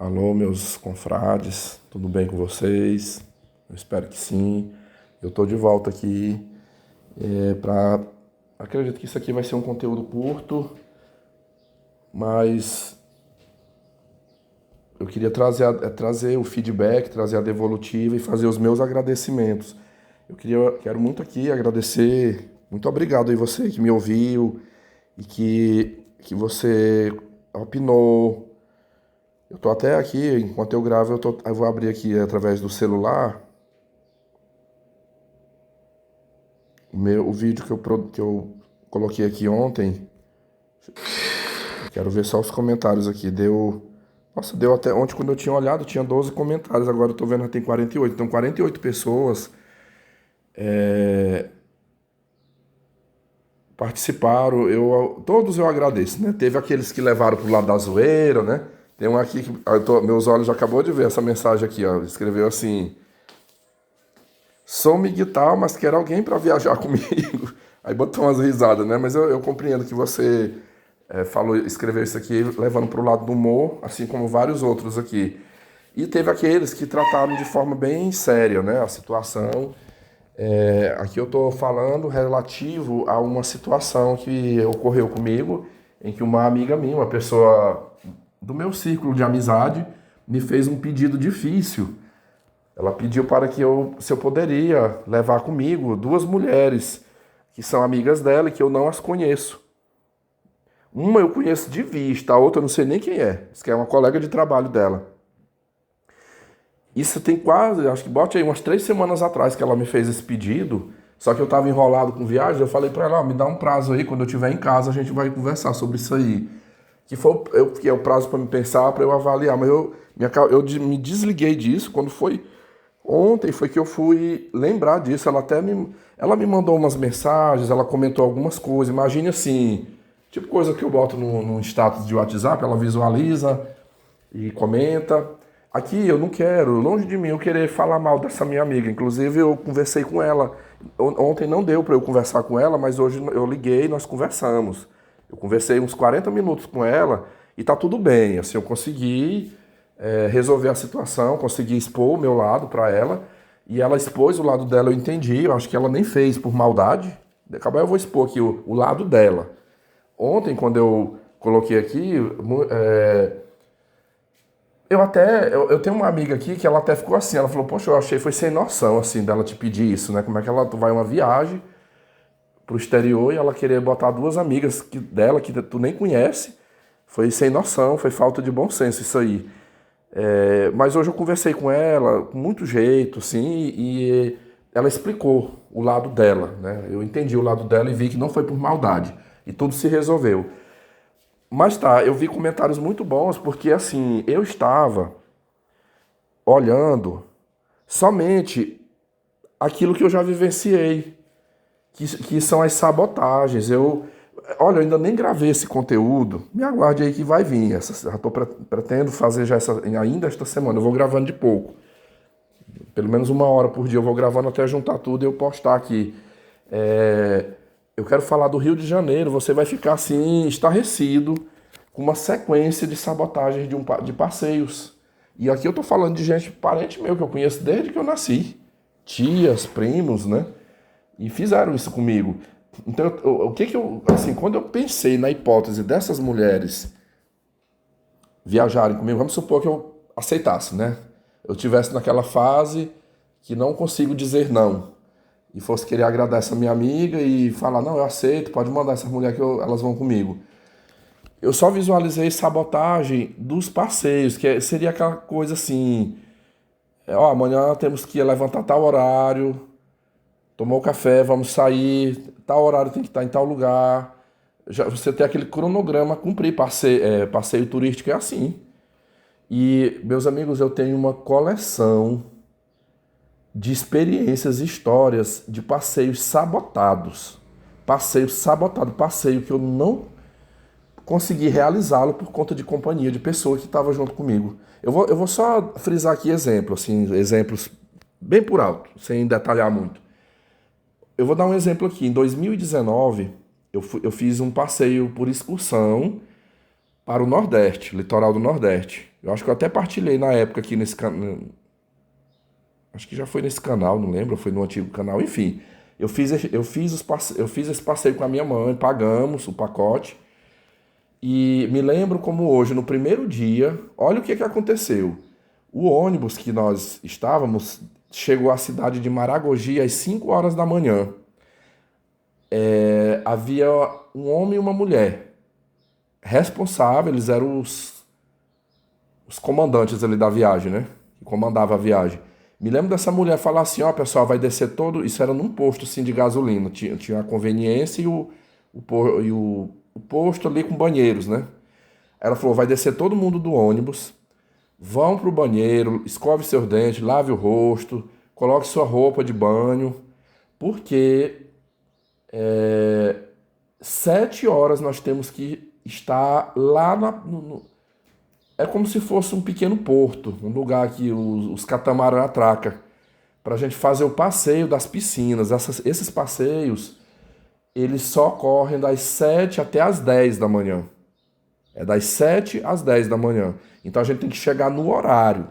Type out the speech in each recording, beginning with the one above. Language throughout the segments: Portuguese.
Alô, meus confrades, tudo bem com vocês? Eu espero que sim. Eu tô de volta aqui para. Acredito que isso aqui vai ser um conteúdo curto, mas eu queria trazer o feedback, trazer a devolutiva e fazer os meus agradecimentos. Quero muito aqui agradecer, muito obrigado aí você que me ouviu e que você opinou. Eu tô até aqui, enquanto eu gravo, eu vou abrir aqui através do celular o vídeo que eu coloquei aqui ontem. Quero ver só os comentários aqui. Nossa, deu até. Ontem, quando eu tinha olhado, tinha 12 comentários. Agora eu tô vendo que tem 48. Então, 48 pessoas participaram. Todos eu agradeço, né? Teve aqueles que levaram pro lado da zoeira, né? Tem um aqui que. Meus olhos já acabou de ver essa mensagem aqui, ó. Escreveu assim: sou miguital, mas quero alguém para viajar comigo. Aí botou umas risadas, né? Mas eu compreendo que você escreveu isso aqui levando para o lado do humor, assim como vários outros aqui. E teve aqueles que trataram de forma bem séria, né? A situação. Aqui eu estou falando relativo a uma situação que ocorreu comigo, em que uma amiga minha, uma pessoa do meu círculo de amizade, me fez um pedido difícil. Ela pediu para se eu poderia levar comigo duas mulheres que são amigas dela e que eu não as conheço. Uma eu conheço de vista, a outra eu não sei nem quem é. Isso que é uma colega de trabalho dela. Isso tem quase, acho que bote aí umas 3 semanas atrás que ela me fez esse pedido. Só que eu estava enrolado com viagem, eu falei para ela, ó, me dá um prazo aí, quando eu estiver em casa a gente vai conversar sobre isso aí. Que é o prazo para me pensar, para eu avaliar. Mas me desliguei disso quando foi ontem, foi que eu fui lembrar disso. Ela me mandou umas mensagens, ela comentou algumas coisas. Imagine assim, tipo coisa que eu boto no status de WhatsApp, ela visualiza e comenta. Aqui eu não quero, longe de mim, eu querer falar mal dessa minha amiga. Inclusive eu conversei com ela. Ontem não deu para eu conversar com ela, mas hoje eu liguei e nós conversamos. Eu conversei uns 40 minutos com ela e tá tudo bem. Assim, eu consegui resolver a situação, consegui expor o meu lado para ela. E ela expôs o lado dela, eu entendi. Eu acho que ela nem fez por maldade. Acabar eu vou expor aqui o lado dela. Ontem, quando eu coloquei aqui, eu tenho uma amiga aqui que ela até ficou assim, ela falou, poxa, eu achei foi sem noção, assim, dela te pedir isso, né? Como é que tu vai uma viagem pro exterior e ela querer botar duas amigas dela que tu nem conhece, foi sem noção, foi falta de bom senso isso aí. Mas hoje eu conversei com ela, com muito jeito, assim, e ela explicou o lado dela, né? Eu entendi o lado dela e vi que não foi por maldade, e tudo se resolveu. Mas tá, eu vi comentários muito bons, porque assim, eu estava olhando somente aquilo que eu já vivenciei, que são as sabotagens. Olha, eu ainda nem gravei esse conteúdo, me aguarde aí que vai vir. Pretendo fazer ainda esta semana, eu vou gravando de pouco. Pelo menos 1 hora por dia eu vou gravando até juntar tudo e eu postar aqui. Eu quero falar do Rio de Janeiro, você vai ficar assim, estarrecido, com uma sequência de sabotagens de passeios. E aqui eu tô falando de gente, parente meu, que eu conheço desde que eu nasci. Tias, primos, né? E fizeram isso comigo. Então, assim, quando eu pensei na hipótese dessas mulheres viajarem comigo, vamos supor que eu aceitasse, né? Eu tivesse naquela fase que não consigo dizer não. E fosse querer agradar essa minha amiga e falar, não, eu aceito, pode mandar essas mulheres elas vão comigo. Eu só visualizei sabotagem dos passeios, seria aquela coisa assim, ó, amanhã temos que levantar tal horário, tomar o café, vamos sair, tal horário tem que estar em tal lugar. Já, você tem aquele cronograma a cumprir, passeio turístico é assim. E, meus amigos, eu tenho uma coleção de experiências, histórias de passeios sabotados. Passeio que eu não consegui realizá-lo por conta de companhia de pessoa que estava junto comigo. Eu vou só frisar aqui exemplos bem por alto, sem detalhar muito. Eu vou dar um exemplo aqui. Em 2019, eu fiz um passeio por excursão para o Nordeste, litoral do Nordeste. Eu acho que eu até partilhei na época aqui nesse canal. Acho que já foi nesse canal, não lembro, foi no antigo canal. Enfim, eu fiz esse passeio com a minha mãe, pagamos o pacote. E me lembro como hoje, no primeiro dia, olha o que que aconteceu. O ônibus que nós estávamos chegou à cidade de Maragogi às 5 horas da manhã. Havia um homem e uma mulher responsáveis, eles eram os comandantes ali da viagem, né? Que comandava a viagem. Me lembro dessa mulher falar assim, ó, pessoal, vai descer todo. Isso era num posto assim de gasolina. Tinha a conveniência o posto ali com banheiros, né? Ela falou, vai descer todo mundo do ônibus, vão pro banheiro, escove seus dentes, lave o rosto, coloque sua roupa de banho, porque 7 horas nós temos que estar lá é como se fosse um pequeno porto, um lugar que os catamarã atraca, para a gente fazer o passeio das piscinas. Esses passeios, eles só ocorrem das 7 até as 10 da manhã. É das 7 às 10 da manhã. Então a gente tem que chegar no horário.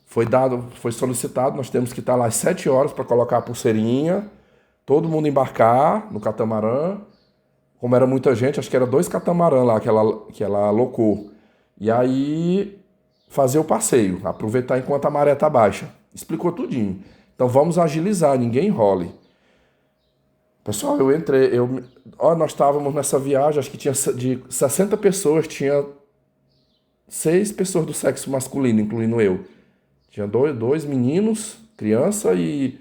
Foi solicitado, nós temos que estar lá às 7 horas para colocar a pulseirinha, todo mundo embarcar no catamarã. Como era muita gente, acho que era 2 catamarã lá que ela alocou. E aí fazer o passeio, aproveitar enquanto a maré tá baixa. Explicou tudinho. Então vamos agilizar, ninguém enrole. Pessoal, eu entrei, nós estávamos nessa viagem, acho que tinha de 60 pessoas, tinha 6 pessoas do sexo masculino, incluindo eu. Tinha dois meninos, criança e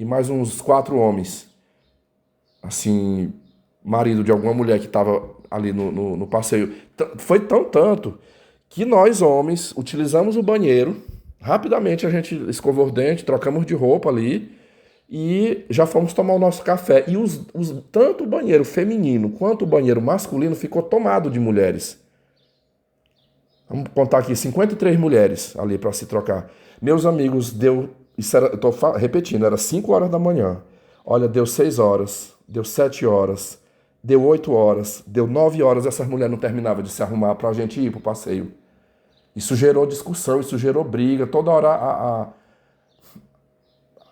mais uns 4 homens. Assim, marido de alguma mulher que estava ali no passeio. Foi tanto que nós, homens, utilizamos o banheiro. Rapidamente a gente escovou os dentes, trocamos de roupa ali e já fomos tomar o nosso café. E tanto o banheiro feminino quanto o banheiro masculino ficou tomado de mulheres. Vamos contar aqui, 53 mulheres ali para se trocar. Meus amigos, eu tô repetindo, era 5 horas da manhã. Olha, deu 6 horas, deu 7 horas, deu 8 horas, deu 9 horas, essas mulheres não terminavam de se arrumar para a gente ir para o passeio. Isso gerou discussão, isso gerou briga. Toda hora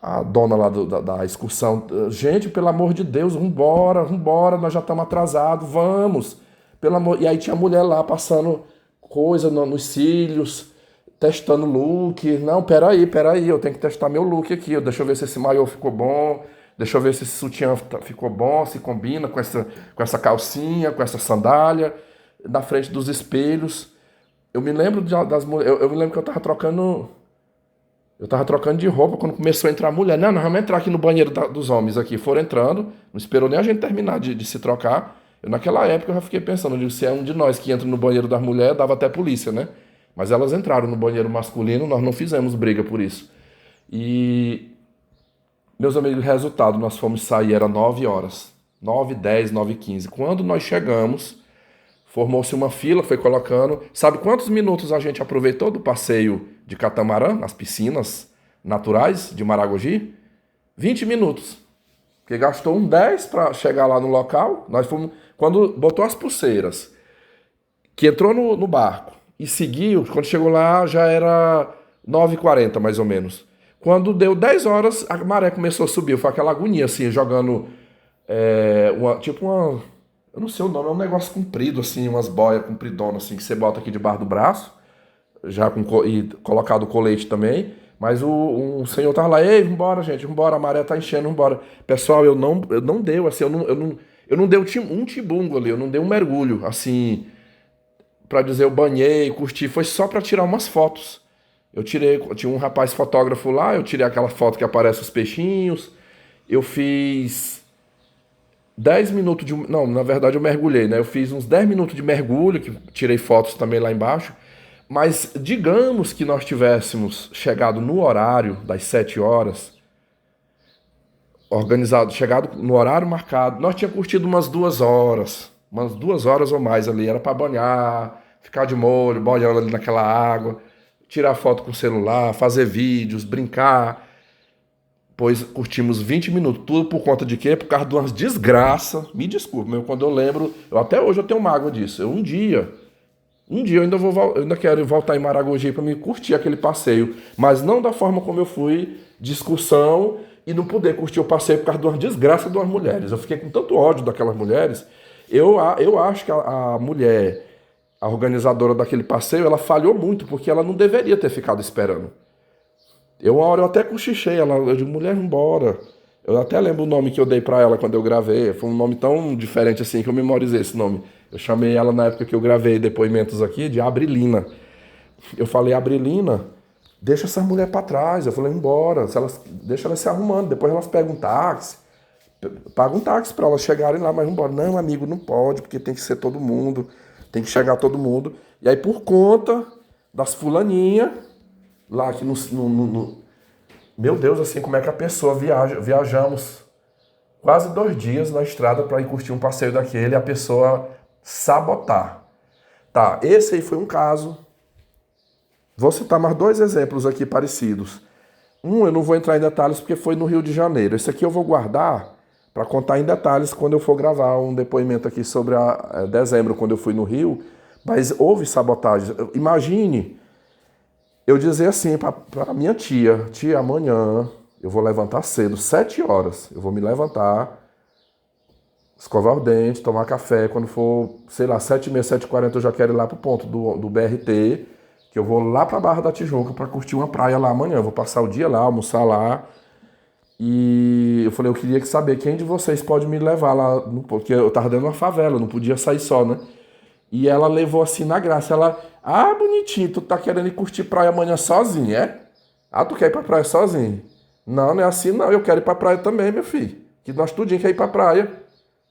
a dona lá da excursão, gente, pelo amor de Deus, vambora, nós já estamos atrasados, vamos. Pelo amor... E aí tinha mulher lá passando coisa nos cílios, testando look. Não, peraí, eu tenho que testar meu look aqui. Deixa eu ver se esse maiô ficou bom. Deixa eu ver se esse sutiã ficou bom, se combina com essa calcinha, com essa sandália, na frente dos espelhos. Eu me lembro das mulheres. Eu me lembro que eu tava trocando. Eu tava trocando de roupa quando começou a entrar a mulher. Não, nós vamos entrar aqui no banheiro dos homens aqui. Foram entrando, não esperou nem a gente terminar de se trocar. Naquela época eu já fiquei pensando, eu digo, se é um de nós que entra no banheiro das mulheres, dava até polícia, né? Mas elas entraram no banheiro masculino, nós não fizemos briga por isso. E, meus amigos, resultado, nós fomos sair, era 9 horas. 9h10, 9h15. Quando nós chegamos, formou-se uma fila, foi colocando. Sabe quantos minutos a gente aproveitou do passeio de catamarã, nas piscinas naturais de Maragogi? 20 minutos. Porque gastou 10 para chegar lá no local. Nós fomos. Quando botou as pulseiras, que entrou no barco e seguiu, quando chegou lá já era 9h40 mais ou menos. Quando deu 10 horas, a maré começou a subir. Foi aquela agonia assim, jogando tipo uma. Eu não sei o nome, é um negócio comprido, assim, umas boias compridonas, assim, que você bota aqui debaixo do braço, já e colocado o colete também. Mas o senhor tava lá, ei, vambora, gente, vambora, a maré tá enchendo, vambora. Pessoal, eu não deu, assim, eu não dei um tibungo ali, eu não dei um mergulho, assim, pra dizer eu banhei, curti, foi só pra tirar umas fotos. Tinha um rapaz fotógrafo lá, eu tirei aquela foto que aparece os peixinhos, eu fiz 10 minutos de. Não, na verdade eu mergulhei, né? Eu fiz uns 10 minutos de mergulho, que tirei fotos também lá embaixo. Mas digamos que nós tivéssemos chegado no horário das 7 horas, organizado, chegado no horário marcado, nós tínhamos curtido umas 2 horas ou mais ali. Era para banhar, ficar de molho, boiando ali naquela água, tirar foto com o celular, fazer vídeos, brincar. pois curtimos 20 minutos. Tudo por conta de quê? Por causa de umas desgraças. Me desculpe, meu, quando eu lembro, até hoje eu tenho mágoa disso. Um dia eu ainda eu ainda quero voltar em Maragogi para me curtir aquele passeio, mas não da forma como eu fui, de excursão e não poder curtir o passeio por causa de uma desgraça de umas mulheres. Eu fiquei com tanto ódio daquelas mulheres. Eu acho que a mulher, a organizadora daquele passeio, ela falhou muito porque ela não deveria ter ficado esperando. Uma hora eu até cochichei, eu digo, mulher, vambora. Eu até lembro o nome que eu dei pra ela quando eu gravei. Foi um nome tão diferente assim que eu memorizei esse nome. Eu chamei ela na época que eu gravei depoimentos aqui de Abrilina. Eu falei, Abrilina, deixa essa mulher pra trás. Eu falei, embora. Deixa elas se arrumando. Depois elas pegam um táxi. Pagam um táxi pra elas chegarem lá, mas vambora. Não, amigo, não pode, porque tem que ser todo mundo. Tem que chegar todo mundo. E aí, por conta das fulaninhas, lá que meu Deus, assim, como é que a pessoa viajamos quase 2 dias na estrada para ir curtir um passeio daquele e a pessoa sabotar. Tá, esse aí foi um caso. Vou citar mais 2 exemplos aqui parecidos. Eu não vou entrar em detalhes porque foi no Rio de Janeiro. Esse aqui eu vou guardar para contar em detalhes quando eu for gravar um depoimento aqui sobre dezembro, quando eu fui no Rio. Mas houve sabotagem. Imagine eu dizer assim para minha tia, amanhã eu vou levantar cedo, 7 horas. Eu vou me levantar, escovar o dente, tomar café. Quando for, sei lá, 7h30, 7h40, eu já quero ir lá pro ponto do BRT, que eu vou lá pra Barra da Tijuca para curtir uma praia lá amanhã. Eu vou passar o dia lá, almoçar lá. E eu falei, eu queria saber quem de vocês pode me levar lá, porque eu tava dentro de uma favela, eu não podia sair só, né? E ela levou assim na graça. Bonitinho, tu tá querendo ir curtir praia amanhã sozinho, é? Tu quer ir pra praia sozinho? Não, não é assim não, eu quero ir pra praia também, meu filho. Que nós tudinho quer ir pra praia.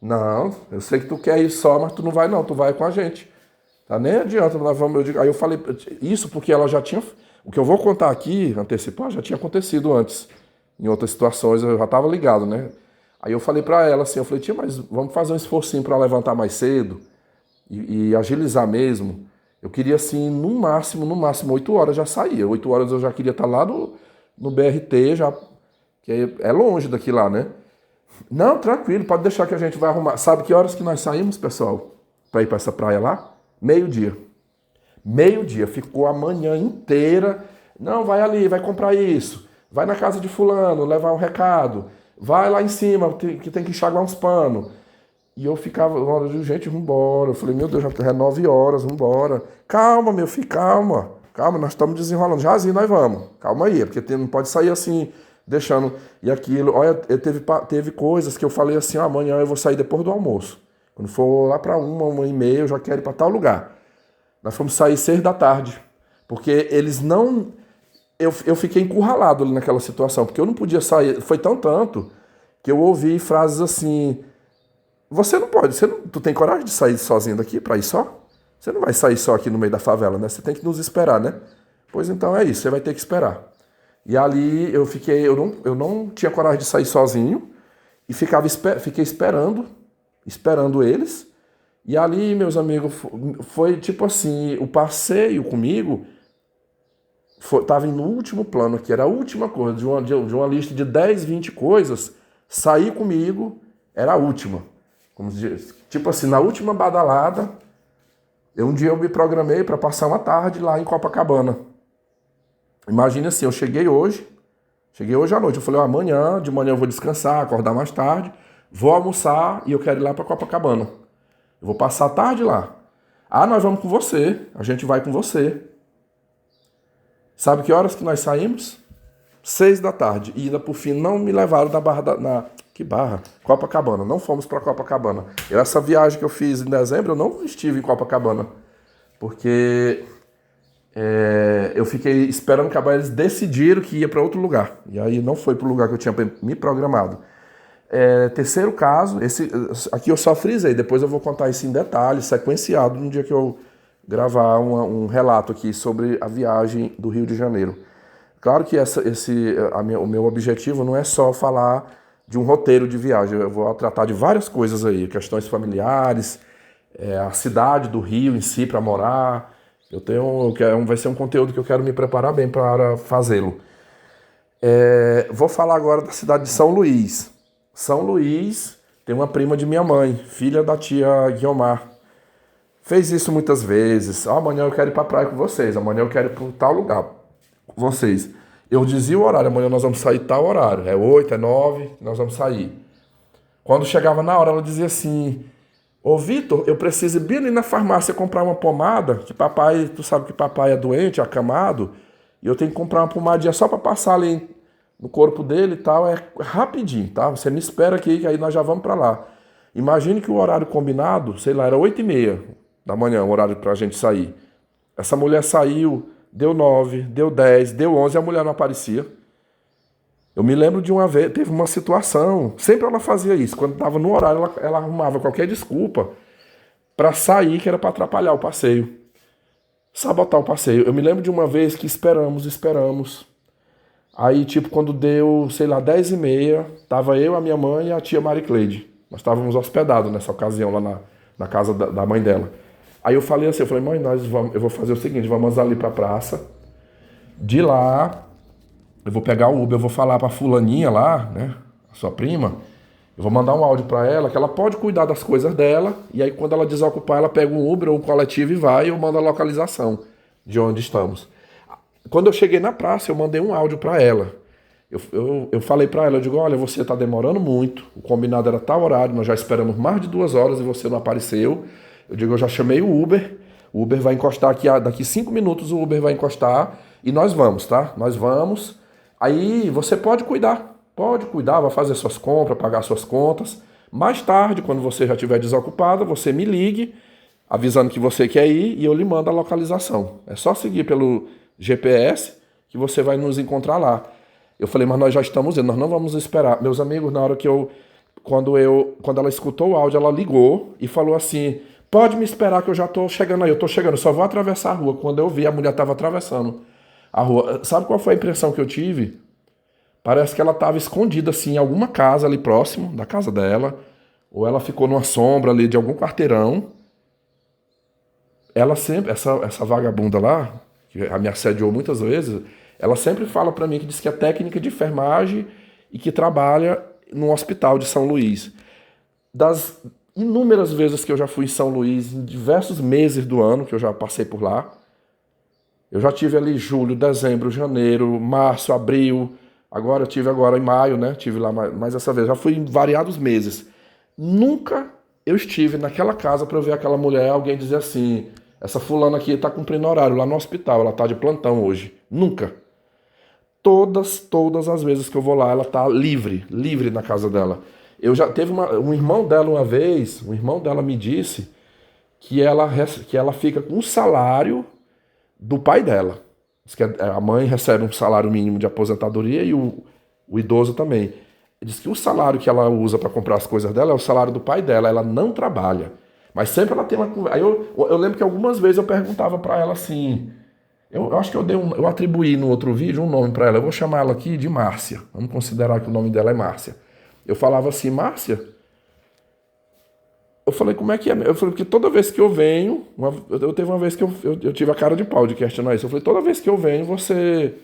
Não, eu sei que tu quer ir só, mas tu não vai não, tu vai com a gente. Tá? Nem adianta, nós vamos, aí eu falei, isso porque ela já tinha, o que eu vou contar aqui, antecipar, já tinha acontecido antes. Em outras situações eu já tava ligado, né? Aí eu falei pra ela assim, eu falei, tia, mas vamos fazer um esforcinho pra levantar mais cedo e agilizar mesmo. Eu queria assim, no máximo, 8 horas já saía. 8 horas eu já queria estar lá no BRT, já, que é longe daqui lá, né? Não, tranquilo, pode deixar que a gente vai arrumar. Sabe que horas que nós saímos, pessoal, para ir para essa praia lá? Meio-dia. Meio-dia, ficou a manhã inteira. Não, vai ali, vai comprar isso. Vai na casa de fulano, levar um recado. Vai lá em cima, que tem que enxaguar uns panos. E eu ficava, gente, vambora. Eu falei, meu Deus, já é 9 horas, vambora. Calma, meu filho, calma. Calma, nós estamos desenrolando. Jazinho, nós vamos. Calma aí, porque não pode sair assim, deixando. E aquilo, olha, teve coisas que eu falei assim, amanhã eu vou sair depois do almoço. Quando for lá para 1h30, eu já quero ir para tal lugar. Nós fomos sair 6 da tarde. Porque eles não... Eu fiquei encurralado ali naquela situação, porque eu não podia sair. Foi tanto que eu ouvi frases assim... Você não pode, tu tem coragem de sair sozinho daqui para ir só? Você não vai sair só aqui no meio da favela, né? Você tem que nos esperar, né? Pois então é isso, você vai ter que esperar. E ali eu não tinha coragem de sair sozinho e fiquei esperando eles. E ali, meus amigos, foi tipo assim, o passeio comigo estava no último plano, que era a última coisa, de uma lista de 10, 20 coisas, sair comigo era a última. Como se diz, tipo assim, na última badalada, um dia eu me programei para passar uma tarde lá em Copacabana. Imagina assim, eu cheguei hoje à noite, eu falei, de manhã eu vou descansar, acordar mais tarde, vou almoçar e eu quero ir lá para Copacabana. Eu vou passar a tarde lá. Nós vamos com você, a gente vai com você. Sabe que horas que nós saímos? 6 da tarde. E ainda por fim não me levaram na Barra que Barra? Copacabana. Não fomos para Copacabana. Essa viagem que eu fiz em dezembro, eu não estive em Copacabana. Porque eu fiquei esperando acabar, eles decidiram que ia para outro lugar. E aí não foi para o lugar que eu tinha me programado. Terceiro caso, esse aqui eu só frisei, depois eu vou contar isso em detalhes, sequenciado, no dia que eu gravar um relato aqui sobre a viagem do Rio de Janeiro. Claro que o meu objetivo não é só falar de um roteiro de viagem, eu vou tratar de várias coisas aí, questões familiares, a cidade do Rio em si para morar. Vai ser um conteúdo que eu quero me preparar bem para fazê-lo. Vou falar agora da cidade de São Luís. São Luís tem uma prima de minha mãe, filha da tia Guiomar. Fez isso muitas vezes. Amanhã eu quero ir pra praia com vocês. Amanhã eu quero ir para tal lugar com vocês. Eu dizia o horário. Amanhã nós vamos sair tal horário. É 8, é 9, nós vamos sair. Quando chegava na hora, ela dizia assim: Ô Vitor, eu preciso ir bem ali na farmácia comprar uma pomada. Que papai, tu sabe que papai é doente, é acamado. E eu tenho que comprar uma pomadinha só pra passar ali no corpo dele e tal. É rapidinho, tá? Você me espera aqui, que aí nós já vamos pra lá. Imagine que o horário combinado, sei lá, era 8h30 da manhã, o horário pra gente sair. Essa mulher saiu, deu 9, deu 10, deu 11, e a mulher não aparecia. Eu me lembro de uma vez, teve uma situação, sempre ela fazia isso, quando estava no horário, ela arrumava qualquer desculpa pra sair, que era pra atrapalhar o passeio, sabotar o passeio. Eu me lembro de uma vez que esperamos. Aí, tipo, quando deu, sei lá, 10h30, tava eu, a minha mãe e a tia Maricleide. Nós estávamos hospedados nessa ocasião lá na casa da mãe dela. Aí eu falei assim, mãe, eu vou fazer o seguinte, vamos ali pra praça. De lá, eu vou pegar o Uber, eu vou falar pra fulaninha lá, né, a sua prima, eu vou mandar um áudio pra ela, que ela pode cuidar das coisas dela, e aí quando ela desocupar, ela pega um Uber ou um coletivo e vai, e eu mando a localização de onde estamos. Quando eu cheguei na praça, eu mandei um áudio pra ela. Eu falei pra ela, eu digo, olha, você tá demorando muito, o combinado era tal horário, nós já esperamos mais de 2 horas e você não apareceu. Eu digo, eu já chamei o Uber vai encostar aqui, daqui 5 minutos o Uber vai encostar e nós vamos, tá? Nós vamos. Aí você pode cuidar, vai fazer suas compras, pagar suas contas. Mais tarde, quando você já estiver desocupada, você me ligue, avisando que você quer ir e eu lhe mando a localização. É só seguir pelo GPS que você vai nos encontrar lá. Eu falei, mas nós já estamos indo, nós não vamos esperar. Meus amigos, na hora que quando ela escutou o áudio, ela ligou e falou assim, pode me esperar que eu já tô chegando aí, eu tô chegando, só vou atravessar a rua. Quando eu vi, a mulher estava atravessando a rua. Sabe qual foi a impressão que eu tive? Parece que ela estava escondida assim em alguma casa ali próximo da casa dela, ou ela ficou numa sombra ali de algum quarteirão. Ela sempre, essa vagabunda lá, que me assediou muitas vezes, ela sempre fala pra mim que diz que é técnica de enfermagem e que trabalha no hospital de São Luís. Das inúmeras vezes que eu já fui em São Luís, em diversos meses do ano que eu já passei por lá, eu já tive ali julho, dezembro, janeiro, março, abril, agora eu tive agora em maio, né? Tive lá mais essa vez, já fui em variados meses. Nunca eu estive naquela casa para eu ver aquela mulher, alguém dizer assim, essa fulana aqui tá cumprindo horário lá no hospital, ela tá de plantão hoje. Nunca. Todas as vezes que eu vou lá, ela tá livre na casa dela. Eu já teve um irmão dela uma vez, um irmão dela me disse que ela fica com o salário do pai dela. Diz que a mãe recebe um salário mínimo de aposentadoria e o idoso também. Diz que o salário que ela usa para comprar as coisas dela é o salário do pai dela, ela não trabalha. Mas sempre ela tem uma conversa. Aí eu lembro que algumas vezes eu perguntava para ela assim. Eu acho que eu atribuí no outro vídeo um nome para ela. Eu vou chamar ela aqui de Márcia. Vamos considerar que o nome dela é Márcia. Eu falava assim, Márcia. Eu falei, como é que é? Eu falei, porque toda vez que eu venho. Eu teve uma vez que eu tive a cara de pau de questionar isso. Eu falei, toda vez que eu venho, você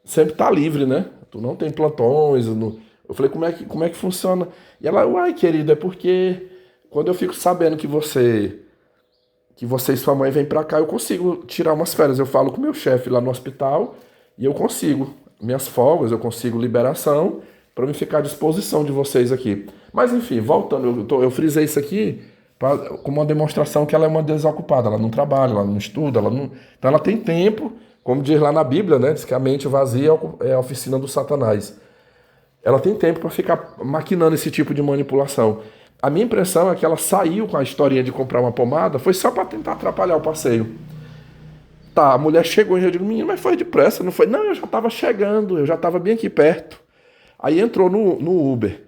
sempre tá livre, né? Tu não tem plantões. Eu falei, como é que funciona? E ela, uai, querido, é porque quando eu fico sabendo que você e sua mãe vêm pra cá, eu consigo tirar umas férias. Eu falo com o meu chefe lá no hospital e eu consigo. Minhas folgas, eu consigo liberação para me ficar à disposição de vocês aqui. Mas enfim, voltando, eu frisei isso aqui como uma demonstração que ela é uma desocupada, ela não trabalha, ela não estuda, então ela tem tempo, como diz lá na Bíblia, né? Diz que a mente vazia é a oficina do Satanás. Ela tem tempo para ficar maquinando esse tipo de manipulação. A minha impressão é que ela saiu com a historinha de comprar uma pomada, foi só para tentar atrapalhar o passeio. Tá, a mulher chegou e eu digo, menino, mas foi depressa, não foi? Não, eu já estava chegando, eu já estava bem aqui perto. Aí entrou no Uber.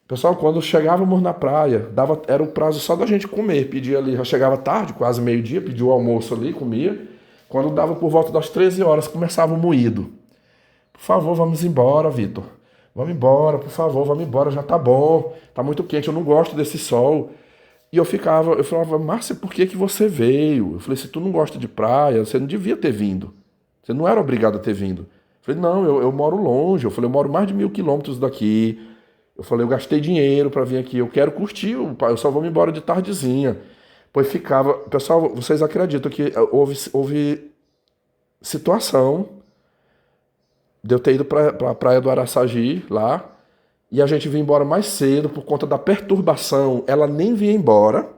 Pessoal, quando chegávamos na praia, era o prazo só da gente comer, pedia ali, já chegava tarde, quase meio-dia, pedia o almoço ali, comia. Quando dava por volta das 13 horas, começava o moído. Por favor, vamos embora, Vitor. Vamos embora, por favor, vamos embora, já tá bom. Tá muito quente, eu não gosto desse sol. E eu falava, Márcia, por que que você veio? Eu falei, se tu não gosta de praia, você não devia ter vindo. Você não era obrigado a ter vindo. Eu Falei, não, eu moro longe. Eu falei, eu moro mais de 1.000 quilômetros daqui. Eu falei, eu gastei dinheiro para vir aqui. Eu quero curtir, eu só vou me embora de tardezinha. Pois ficava. Pessoal, vocês acreditam que houve situação de eu ter ido para a praia do Araçagi lá e a gente vinha embora mais cedo por conta da perturbação. Ela nem vinha embora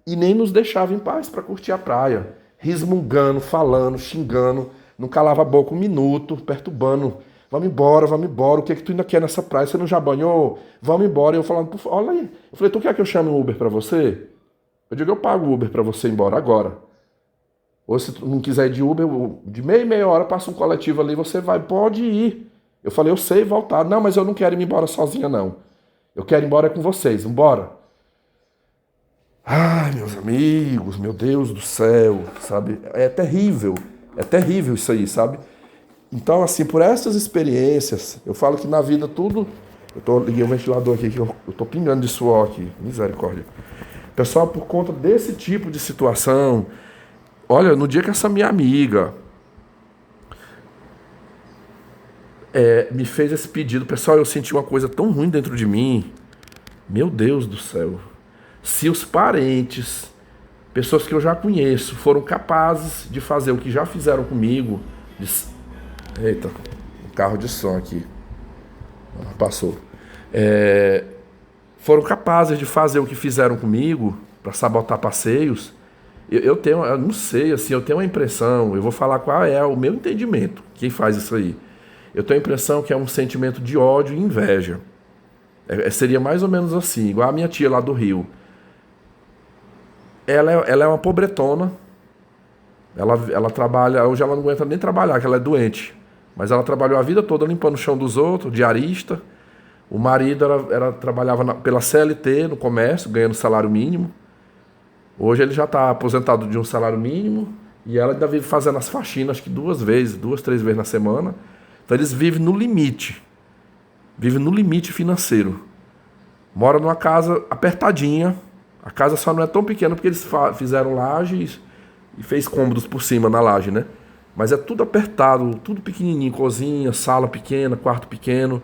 e nem nos deixava em paz para curtir a praia. Resmungando, falando, xingando, não calava a boca um minuto, perturbando. Vamos embora, o que é que tu ainda quer nessa praia? Você não já banhou? Vamos embora. E eu falando, olha aí. Eu falei, tu quer que eu chame um Uber para você? Eu digo, eu pago o Uber para você ir embora agora. Ou se tu não quiser ir de Uber, de meia hora passa um coletivo ali, você vai, pode ir. Eu falei, eu sei voltar. Não, mas eu não quero ir embora sozinha, não. Eu quero ir embora com vocês, vambora. Ai, meus amigos, meu Deus do céu, sabe? É terrível isso aí, sabe? Então, assim, por essas experiências, eu falo que na vida tudo... Liguei o ventilador aqui, que eu tô pingando de suor aqui, misericórdia. Pessoal, por conta desse tipo de situação... Olha, no dia que essa minha amiga me fez esse pedido, pessoal, eu senti uma coisa tão ruim dentro de mim. Meu Deus do céu. Se os parentes, pessoas que eu já conheço, foram capazes de fazer o que já fizeram comigo... Eita, um carro de som aqui. Passou. Foram capazes de fazer o que fizeram comigo para sabotar passeios... Eu não sei, assim, eu tenho uma impressão, eu vou falar qual é o meu entendimento, quem faz isso aí. Eu tenho a impressão que é um sentimento de ódio e inveja. Seria mais ou menos assim, igual a minha tia lá do Rio. Ela é uma pobretona, ela trabalha, hoje ela não aguenta nem trabalhar, que ela é doente. Mas ela trabalhou a vida toda limpando o chão dos outros, diarista. O marido trabalhava pela CLT no comércio, ganhando salário mínimo. Hoje ele já está aposentado de um salário mínimo e ela ainda vive fazendo as faxinas, acho que 2, 3 vezes na semana. Então eles vivem no limite financeiro. Mora numa casa apertadinha, a casa só não é tão pequena porque eles fizeram laje e fez cômodos por cima na laje, né? Mas é tudo apertado, tudo pequenininho, cozinha, sala pequena, quarto pequeno.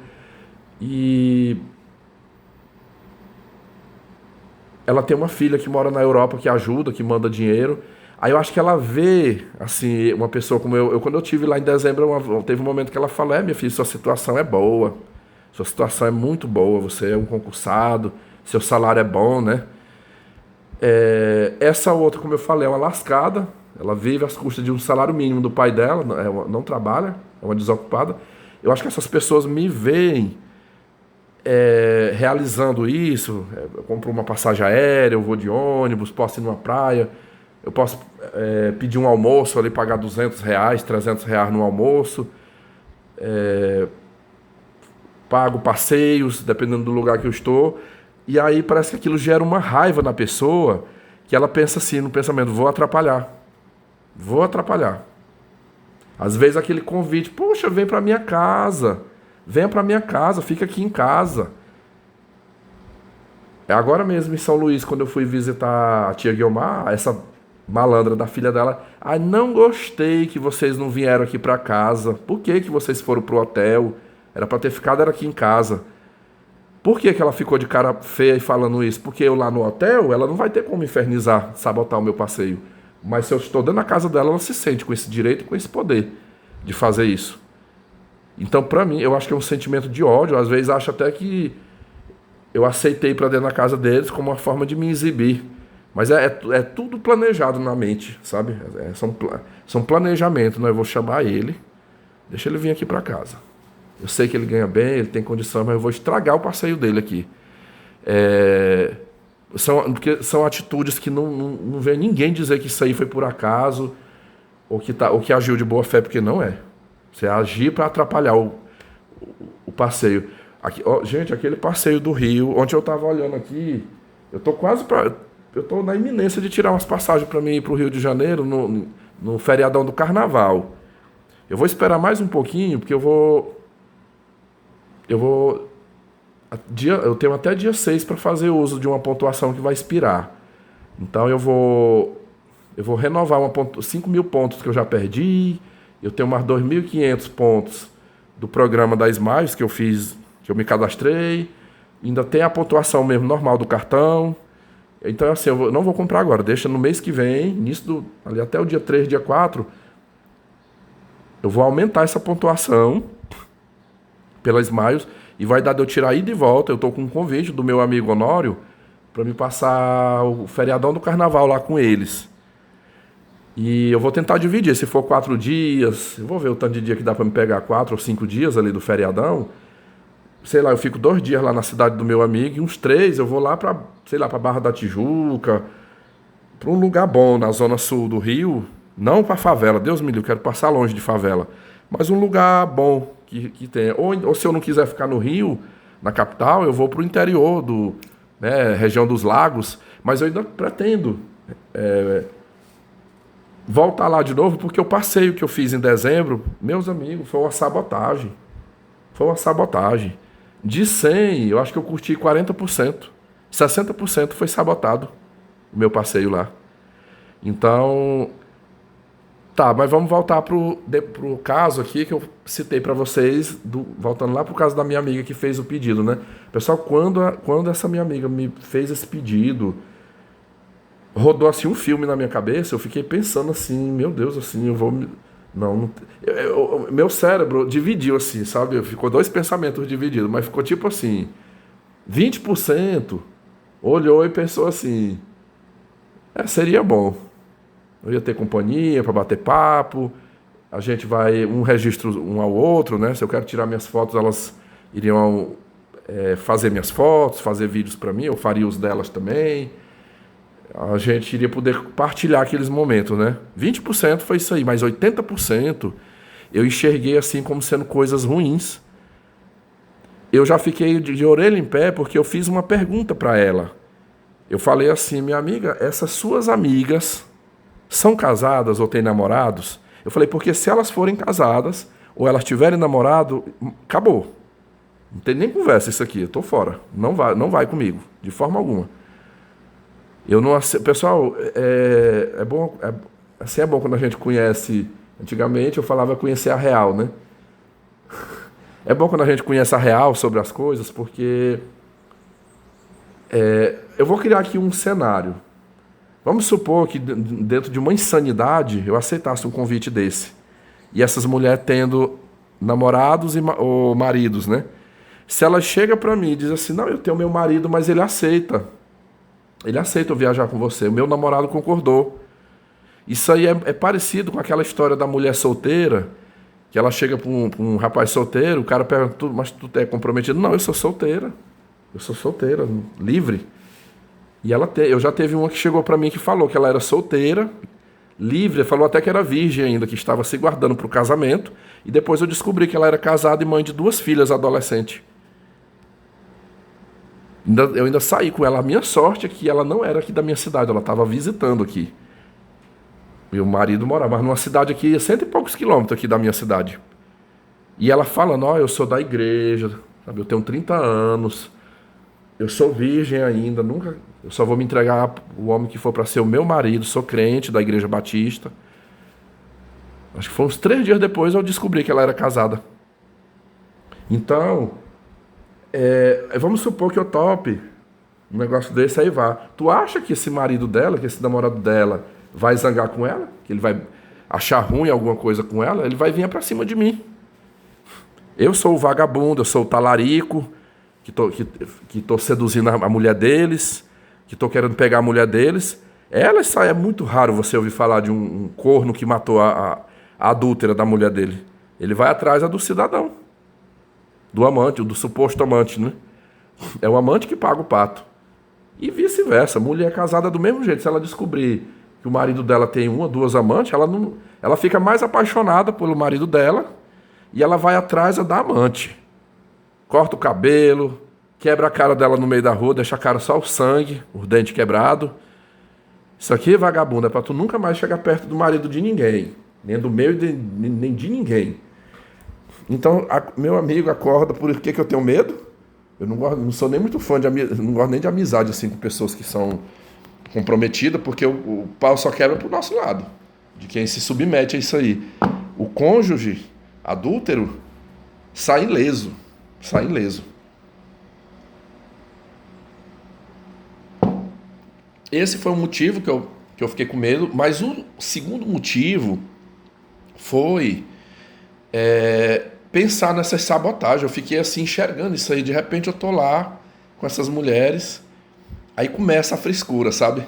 E ela tem uma filha que mora na Europa, que ajuda, que manda dinheiro. Aí eu acho que ela vê, assim, uma pessoa como eu. Quando eu estive lá em dezembro, teve um momento que ela falou, minha filha, sua situação é boa. Sua situação é muito boa, você é um concursado, seu salário é bom, né? Essa outra, como eu falei, é uma lascada. Ela vive às custas de um salário mínimo do pai dela, não trabalha, é uma desocupada. Eu acho que essas pessoas me veem realizando isso. Eu compro uma passagem aérea, eu vou de ônibus, posso ir numa praia, eu posso pedir um almoço ali, pagar R$200, R$300 no almoço, pago passeios, dependendo do lugar que eu estou, e aí parece que aquilo gera uma raiva na pessoa, que ela pensa assim, no pensamento, vou atrapalhar. Às vezes aquele convite, poxa, venha para minha casa, fica aqui em casa. Agora mesmo em São Luís, quando eu fui visitar a tia Guiomar, essa malandra da filha dela, não gostei que vocês não vieram aqui para casa, por que vocês foram pro hotel? Era para ter ficado aqui em casa. Por que ela ficou de cara feia e falando isso? Porque eu lá no hotel, ela não vai ter como infernizar, sabotar o meu passeio. Mas se eu estou dentro da casa dela, ela se sente com esse direito e com esse poder de fazer isso. Então, pra mim, eu acho que é um sentimento de ódio. Às vezes acho até que eu aceitei pra dentro da casa deles como uma forma de me exibir. Mas é tudo planejado na mente, sabe? São planejamentos, né? Eu vou chamar ele, deixa ele vir aqui pra casa. Eu sei que ele ganha bem, ele tem condição, mas eu vou estragar o passeio dele aqui. Porque são atitudes que não vem ninguém dizer que isso aí foi por acaso ou que agiu de boa fé, porque não é. Você agir para atrapalhar o passeio. Gente, aquele passeio do Rio, ontem eu estava olhando aqui, eu tô na iminência de tirar umas passagens para mim ir para o Rio de Janeiro no feriadão do Carnaval. Eu vou esperar mais um pouquinho, porque eu tenho até dia 6 para fazer uso de uma pontuação que vai expirar. Então eu vou renovar 5.000 pontos que eu já perdi Eu tenho mais 2.500 pontos do programa da Smiles que eu fiz, que eu me cadastrei. Ainda tem a pontuação mesmo normal do cartão. Então, assim, não vou comprar agora. Deixa no mês que vem, ali até o dia 3, dia 4, eu vou aumentar essa pontuação pela Smiles e vai dar de eu tirar ida e volta. Eu tô com um convite do meu amigo Honório para me passar o feriadão do carnaval lá com eles. E eu vou tentar dividir. Se for 4 dias, eu vou ver o tanto de dia que dá para me pegar, 4 ou 5 dias ali do feriadão. Sei lá, eu fico 2 dias lá na cidade do meu amigo e uns 3 eu vou lá para, sei lá, para Barra da Tijuca, para um lugar bom na zona sul do Rio, não para favela, Deus me livre, eu quero passar longe de favela, mas um lugar bom que tenha. Ou se eu não quiser ficar no Rio, na capital, eu vou para o interior região dos lagos, mas eu ainda pretendo voltar lá de novo, porque o passeio que eu fiz em dezembro, meus amigos, foi uma sabotagem. Foi uma sabotagem. De 100, eu acho que eu curti 40%. 60% foi sabotado o meu passeio lá. Então, tá, mas vamos voltar pro caso aqui que eu citei para vocês, voltando lá pro caso da minha amiga que fez o pedido, né? Pessoal, quando essa minha amiga me fez esse pedido, rodou assim um filme na minha cabeça, eu fiquei pensando assim, meu Deus, assim, eu vou... Não, meu cérebro dividiu assim, sabe? Ficou 2 pensamentos divididos, mas ficou tipo assim, 20% olhou e pensou assim, seria bom. Eu ia ter companhia para bater papo, a gente vai, um registro um ao outro, né? Se eu quero tirar minhas fotos, elas iriam fazer minhas fotos, fazer vídeos para mim, eu faria os delas também. A gente iria poder partilhar aqueles momentos, né? 20% foi isso aí, mas 80% eu enxerguei assim como sendo coisas ruins. Eu já fiquei de orelha em pé porque eu fiz uma pergunta para ela. Eu falei assim, minha amiga, essas suas amigas são casadas ou têm namorados? Eu falei, porque se elas forem casadas ou elas tiverem namorado, acabou. Não tem nem conversa isso aqui, eu tô fora. Não vai comigo, de forma alguma. Eu não pessoal, é bom, assim é bom quando a gente conhece. Antigamente eu falava conhecer a real, né? É bom quando a gente conhece a real sobre as coisas, porque eu vou criar aqui um cenário. Vamos supor que dentro de uma insanidade eu aceitasse um convite desse. E essas mulheres tendo namorados ou maridos, né? Se ela chega pra mim e diz assim, não, eu tenho meu marido, mas ele aceita. Ele aceita eu viajar com você. O meu namorado concordou. Isso aí é parecido com aquela história da mulher solteira, que ela chega para um rapaz solteiro, o cara pergunta, mas tu é comprometido? Não, eu sou solteira. Eu sou solteira, livre. E eu já teve uma que chegou para mim que falou que ela era solteira, livre, falou até que era virgem ainda, que estava se guardando para o casamento. E depois eu descobri que ela era casada e mãe de 2 filhas adolescentes. Eu ainda saí com ela. A minha sorte é que ela não era aqui da minha cidade, ela estava visitando aqui. Meu marido morava numa cidade aqui, a 100 e poucos quilômetros aqui da minha cidade. E ela fala, não, eu sou da igreja, sabe? Eu tenho 30 anos, eu sou virgem ainda, eu só vou me entregar o homem que for para ser o meu marido, sou crente da igreja batista. Acho que foi uns 3 dias depois eu descobri que ela era casada. Então... vamos supor que eu tope um negócio desse, aí vá. Tu acha que esse marido dela, que esse namorado dela vai zangar com ela? Que ele vai achar ruim alguma coisa com ela? Ele vai vir pra cima de mim. Eu sou o vagabundo, eu sou o talarico, que tô seduzindo a mulher deles, que tô querendo pegar a mulher deles. É muito raro você ouvir falar de um corno que matou a adúltera da mulher dele. Ele vai atrás do cidadão. Do amante, do suposto amante, né? É o amante que paga o pato. E vice-versa. Mulher casada do mesmo jeito. Se ela descobrir que o marido dela tem 1 ou 2 amantes, ela fica mais apaixonada pelo marido dela e ela vai atrás da amante. Corta o cabelo, quebra a cara dela no meio da rua, deixa a cara só o sangue, o dente quebrado. Isso aqui, vagabundo, é pra tu nunca mais chegar perto do marido de ninguém. Nem do meu nem de ninguém. Então, meu amigo acorda, por que eu tenho medo? Eu não sou nem muito fã não gosto nem de amizade assim com pessoas que são comprometidas, porque o pau só quebra pro nosso lado, de quem se submete a isso aí. o cônjuge adúltero sai ileso. Sai ileso. Esse foi o motivo que eu fiquei com medo, mas o segundo motivo foi pensar nessas sabotagens. Eu fiquei assim enxergando isso aí. De repente eu tô lá com essas mulheres, aí começa a frescura, sabe?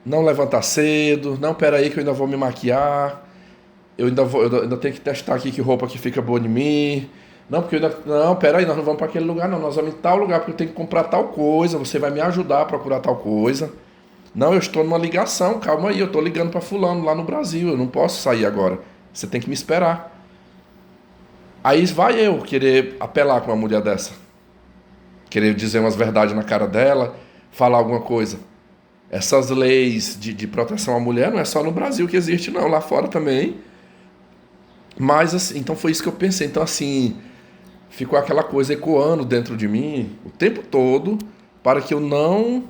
Não levantar cedo, não, peraí que eu ainda vou me maquiar, eu ainda tenho que testar aqui que roupa que fica boa em mim. Não, porque eu ainda, não, peraí, nós não vamos para aquele lugar não, nós vamos em tal lugar porque eu tenho que comprar tal coisa, você vai me ajudar a procurar tal coisa. Não, eu estou numa ligação, calma aí, eu estou ligando para fulano lá no Brasil, eu não posso sair agora, você tem que me esperar. Aí vai eu querer apelar com uma mulher dessa, querer dizer umas verdades na cara dela, falar alguma coisa. Essas leis de proteção à mulher não é só no Brasil que existe, não, lá fora também. Mas, assim, então foi isso que eu pensei. Então, assim, ficou aquela coisa ecoando dentro de mim o tempo todo para que eu não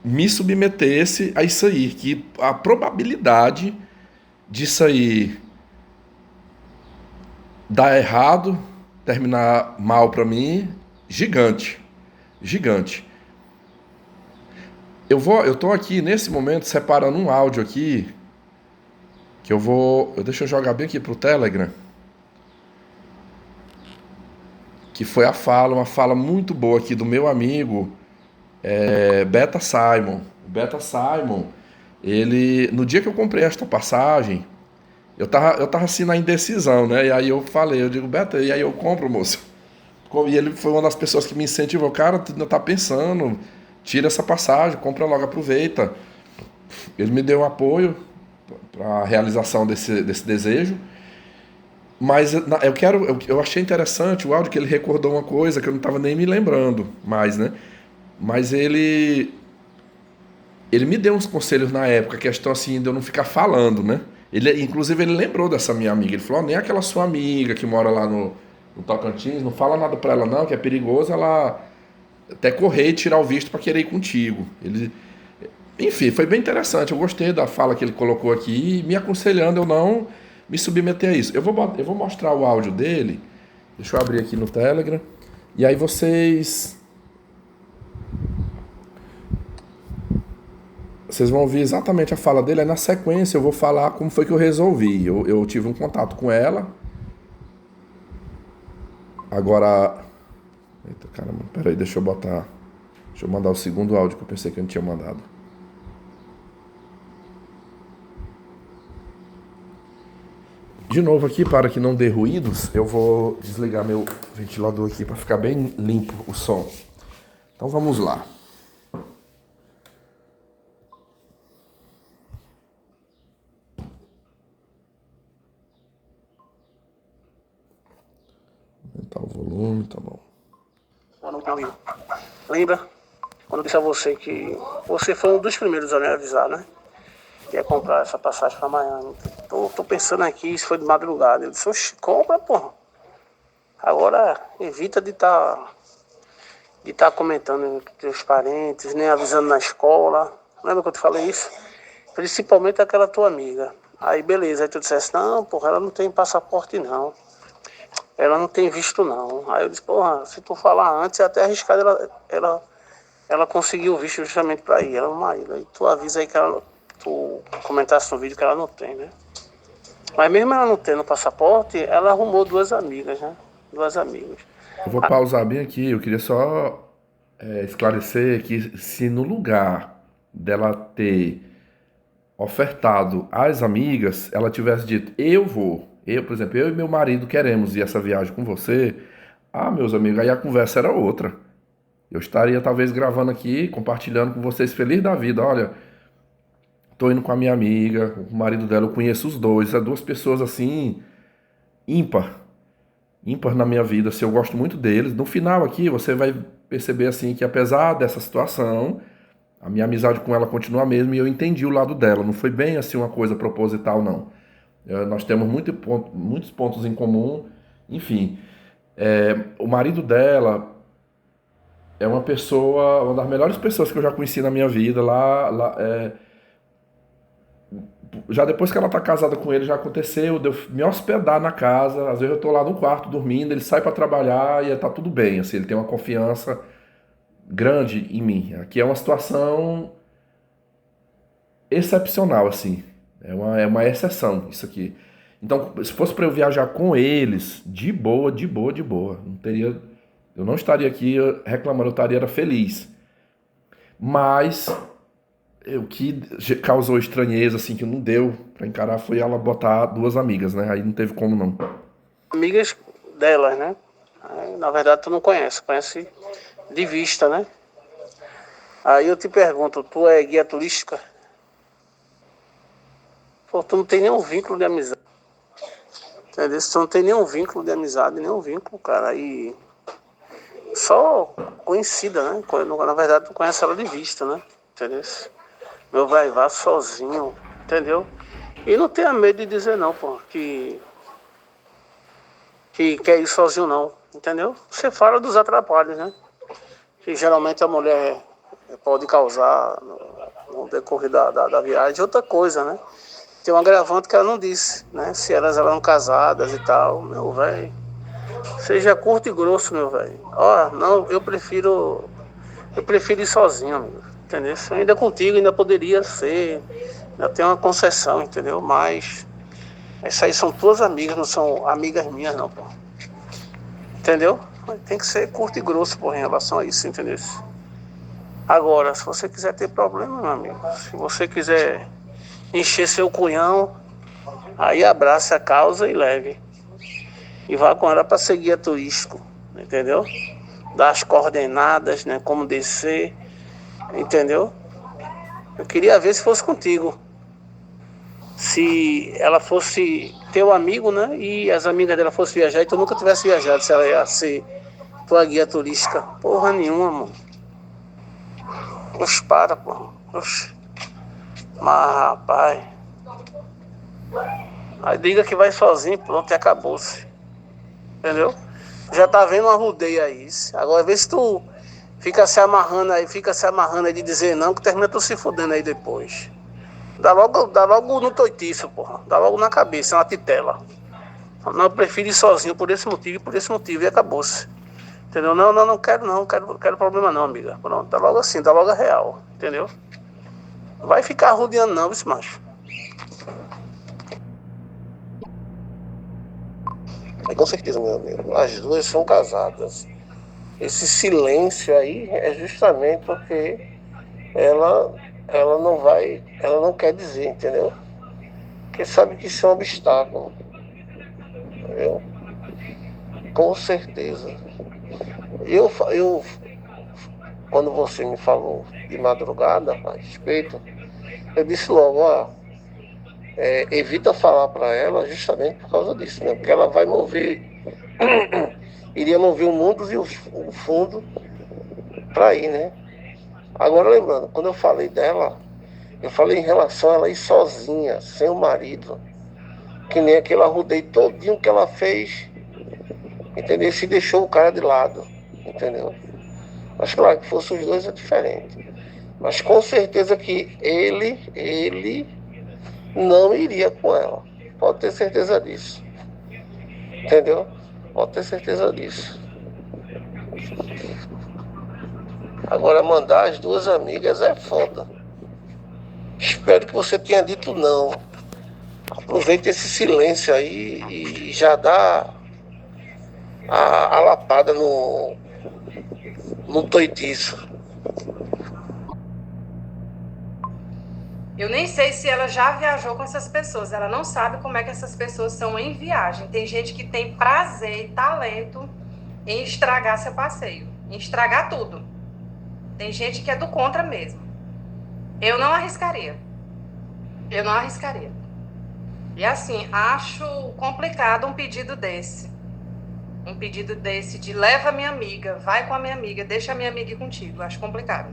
me submetesse a isso aí. Que a probabilidade disso aí dar errado, terminar mal para mim, gigante. Gigante. Eu tô aqui nesse momento separando um áudio aqui que deixa eu jogar bem aqui pro Telegram, que foi uma fala muito boa aqui do meu amigo Beta Simon. O Beta Simon, ele, no dia que eu comprei esta passagem, eu tava assim na indecisão, né? E aí eu falei, eu digo, Beta, e aí eu compro, moço? E ele foi uma das pessoas que me incentivou, cara, tu não tá pensando, tira essa passagem, compra logo, aproveita. Ele me deu um apoio para a realização desse desejo. Mas eu achei interessante o áudio que ele recordou uma coisa que eu não estava nem me lembrando mais, né? Mas ele me deu uns conselhos na época, questão assim de eu não ficar falando, né? Inclusive ele lembrou dessa minha amiga, ele falou, nem aquela sua amiga que mora lá no Tocantins, não fala nada para ela não, que é perigoso ela até correr e tirar o visto para querer ir contigo. Enfim, foi bem interessante, eu gostei da fala que ele colocou aqui, me aconselhando eu não me submeter a isso. Eu vou mostrar o áudio dele. Deixa eu abrir aqui no Telegram. E aí vocês vão ouvir exatamente a fala dele. Aí na sequência eu vou falar como foi que eu resolvi. Eu tive um contato com ela. Agora... Eita, caramba. Peraí, deixa eu mandar o segundo áudio que eu pensei que eu não tinha mandado. De novo aqui, para que não dê ruídos, eu vou desligar meu ventilador aqui para ficar bem limpo o som. Então vamos lá. Aumentar o volume, tá bom. Boa noite, meu amigo. Lembra quando eu disse a você que você foi um dos primeiros a me avisar, né? Que ia comprar essa passagem para Miami. Tô pensando aqui, isso foi de madrugada. Eu disse, oxe, compra, porra. Agora evita de tá comentando com teus parentes, nem avisando na escola. Lembra que eu te falei isso? Principalmente aquela tua amiga. Aí beleza, aí tu dissesse, não, porra, ela não tem passaporte não. Ela não tem visto não. Aí eu disse, porra, se tu falar antes, é até arriscado ela conseguiu o visto justamente pra ir, ela é uma ilha. Aí tu avisa aí que tu comentasse no vídeo que ela não tem, né? Mas mesmo ela não tendo passaporte, ela arrumou duas amigas, né? Duas amigas. Eu vou pausar bem aqui. Eu queria só esclarecer que se no lugar dela ter ofertado às amigas, ela tivesse dito, por exemplo, eu e meu marido queremos ir essa viagem com você, meus amigos, aí a conversa era outra. Eu estaria talvez gravando aqui, compartilhando com vocês feliz da vida, olha, tô indo com a minha amiga, o marido dela, eu conheço os dois, são duas pessoas assim, ímpar na minha vida, assim, eu gosto muito deles. No final aqui, você vai perceber assim que apesar dessa situação, a minha amizade com ela continua a mesma e eu entendi o lado dela. Não foi bem assim uma coisa proposital, não. Nós temos muitos pontos em comum. Enfim, o marido dela é uma das melhores pessoas que eu já conheci na minha vida. Já depois que ela tá casada com ele, já aconteceu de eu me hospedar na casa. Às vezes eu tô lá no quarto dormindo, ele sai pra trabalhar e tá tudo bem. Assim, ele tem uma confiança grande em mim. Aqui é uma situação excepcional, assim. É uma exceção isso aqui. Então, se fosse para eu viajar com eles, de boa, de boa, de boa. Não teria, eu não estaria aqui reclamando, eu estaria era feliz. Mas o que causou estranheza, assim, que não deu para encarar foi ela botar duas amigas, né? Aí não teve como não. Amigas delas, né? Aí, na verdade, tu não conhece de vista, né? Aí eu te pergunto, tu é guia turística? Pô, tu não tem nenhum vínculo de amizade. Entendeu? Tu não tem nenhum vínculo de amizade, nenhum vínculo, cara. Aí só conhecida, né? Na verdade, tu conhece ela de vista, né? Entendeu? Meu vai vá sozinho, entendeu? E não tenha medo de dizer não, pô, que quer ir sozinho não, entendeu? Você fala dos atrapalhos, né? Que geralmente a mulher pode causar no decorrer da viagem. Outra coisa, né? Tem um agravante que ela não disse, né? Se elas eram casadas e tal, meu velho. Seja curto e grosso, meu velho. Ó, não, eu prefiro ir sozinho, amigo. Entendeu? Ainda contigo, ainda poderia ser. Ainda tem uma concessão, entendeu? Mas essas aí são tuas amigas, não são amigas minhas, não, pô. Entendeu? Tem que ser curto e grosso, pô, em relação a isso, entendeu? Agora, se você quiser ter problema, meu amigo, se você quiser encher seu cunhão, aí abrace a causa e leve. E vá com ela para ser guia turístico, entendeu? Dar as coordenadas, né? Como descer, entendeu? Eu queria ver se fosse contigo. Se ela fosse teu amigo, né? E as amigas dela fossem viajar e tu nunca tivesse viajado, se ela ia ser tua guia turística. Porra nenhuma, mano. Oxe, para, porra. Oxe. Mas, rapaz. Aí diga que vai sozinho, pronto, e acabou-se. Entendeu? Já tá vendo uma rodeia aí. Agora vê se tu fica se amarrando aí de dizer não, que termina tu se fudendo aí depois. Dá logo no toitiço, porra. Dá logo na cabeça, na titela. Não, eu prefiro ir sozinho por esse motivo e por esse motivo e acabou-se. Entendeu? Não quero não, quero problema não, amiga. Pronto, dá logo assim, dá logo a real. Entendeu? Não vai ficar rodeando não, esse macho. Aí, com certeza, meu amigo, as duas são casadas. Esse silêncio aí é justamente porque ela não quer dizer, entendeu? Porque sabe que isso é um obstáculo, entendeu? Com certeza. Eu quando você me falou de madrugada a respeito, eu disse logo, ó, evita falar para ela justamente por causa disso, né? Porque ela vai mover, iria mover o mundo e o fundo para ir, né? Agora lembrando, quando eu falei dela, eu falei em relação a ela ir sozinha, sem o marido, que nem aquele arrudeio todinho que ela fez, entendeu? Se deixou o cara de lado, entendeu? Mas claro que fosse os dois é diferente. Mas com certeza que ele não iria com ela. Pode ter certeza disso. Entendeu? Pode ter certeza disso. Agora mandar as duas amigas é foda. Espero que você tenha dito não. Aproveita esse silêncio aí e já dá a lapada no toitiço. Eu nem sei se ela já viajou com essas pessoas. Ela não sabe como é que essas pessoas são em viagem. Tem gente que tem prazer e talento em estragar seu passeio, em estragar tudo. Tem gente que é do contra mesmo. Eu não arriscaria. E assim, acho complicado um pedido desse. Um pedido desse de leva a minha amiga, vai com a minha amiga, deixa a minha amiga ir contigo. Acho complicado.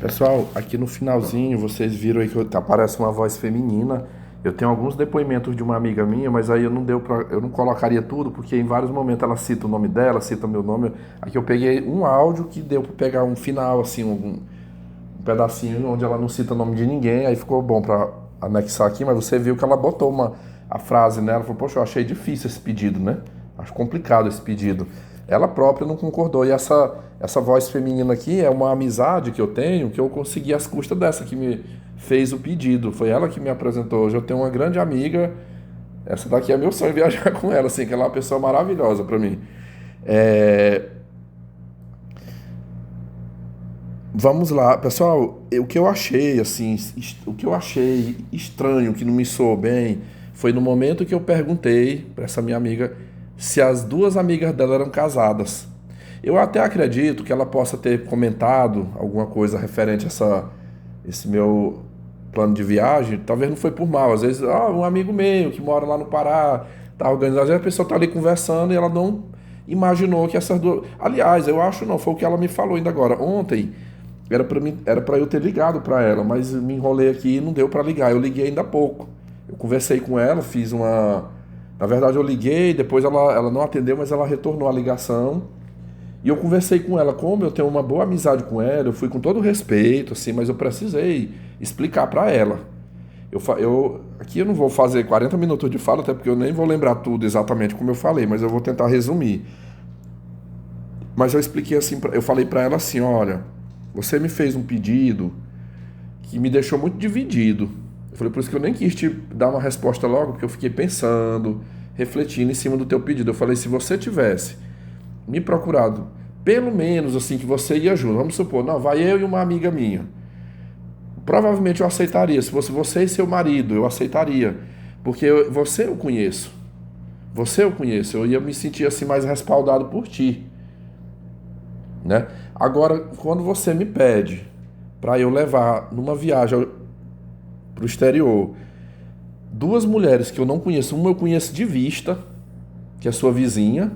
Pessoal, aqui no finalzinho vocês viram aí que aparece uma voz feminina. Eu tenho alguns depoimentos de uma amiga minha, mas aí eu não colocaria tudo, porque em vários momentos ela cita o nome dela, cita meu nome. Aqui eu peguei um áudio que deu para pegar um final, assim, um pedacinho onde ela não cita o nome de ninguém, aí ficou bom para anexar aqui, mas você viu que ela botou a frase, né? Ela falou, poxa, eu achei difícil esse pedido, né? Acho complicado esse pedido. Ela própria não concordou. E essa voz feminina aqui é uma amizade que eu tenho, que eu consegui às custas dessa que me fez o pedido. Foi ela que me apresentou. Hoje eu tenho uma grande amiga. Essa daqui é meu sonho, viajar com ela, assim, que ela é uma pessoa maravilhosa para mim. Vamos lá, pessoal. O que eu achei, assim, o que eu achei estranho, que não me soou bem, foi no momento que eu perguntei para essa minha amiga se as duas amigas dela eram casadas. Eu até acredito que ela possa ter comentado alguma coisa referente a esse meu plano de viagem. Talvez não foi por mal. Às vezes, um amigo meu que mora lá no Pará tá organizando. Às vezes a pessoa tá ali conversando e ela não imaginou que essas duas. Aliás, eu acho não, foi o que ela me falou ainda agora. Ontem era para eu ter ligado para ela, mas me enrolei aqui e não deu para ligar. Eu liguei ainda há pouco. Eu conversei com ela, fiz uma. Na verdade, eu liguei, depois ela não atendeu, mas ela retornou a ligação. E eu conversei com ela, como eu tenho uma boa amizade com ela, eu fui com todo respeito, assim, mas eu precisei explicar para ela. Aqui eu não vou fazer 40 minutos de fala, até porque eu nem vou lembrar tudo exatamente como eu falei, mas eu vou tentar resumir. Mas eu expliquei assim, eu falei para ela assim, olha, você me fez um pedido que me deixou muito dividido. Eu falei, por isso que eu nem quis te dar uma resposta logo, porque eu fiquei pensando, refletindo em cima do teu pedido. Eu falei, se você tivesse me procurado, pelo menos assim, que você ia junto, vamos supor, não, vai eu e uma amiga minha. Provavelmente eu aceitaria. Se fosse você e seu marido, eu aceitaria. Porque você eu conheço. Você eu conheço. Eu ia me sentir assim mais respaldado por ti. Né? Agora, quando você me pede para eu levar numa viagem para o exterior duas mulheres que eu não conheço, uma eu conheço de vista, que é sua vizinha,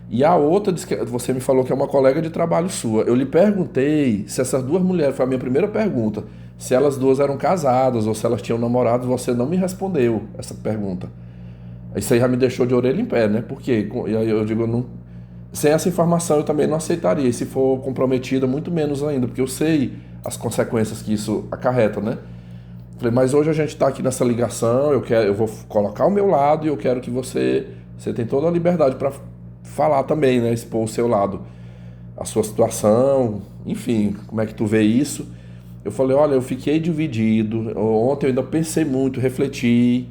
e a outra, você me falou que é uma colega de trabalho sua. Eu lhe perguntei se essas duas mulheres, foi a minha primeira pergunta, se elas duas eram casadas ou se elas tinham namorados. Você não me respondeu essa pergunta. Isso aí já me deixou de orelha em pé, né? Porque eu digo, não, sem essa informação eu também não aceitaria. E se for comprometida, muito menos ainda, porque eu sei as consequências que isso acarreta, né? Falei, mas hoje a gente está aqui nessa ligação, eu vou colocar o meu lado e eu quero que você tem toda a liberdade para falar também, né? Expor o seu lado, a sua situação, enfim, como é que tu vê isso? Eu falei, olha, eu fiquei dividido, ontem eu ainda pensei muito, refleti,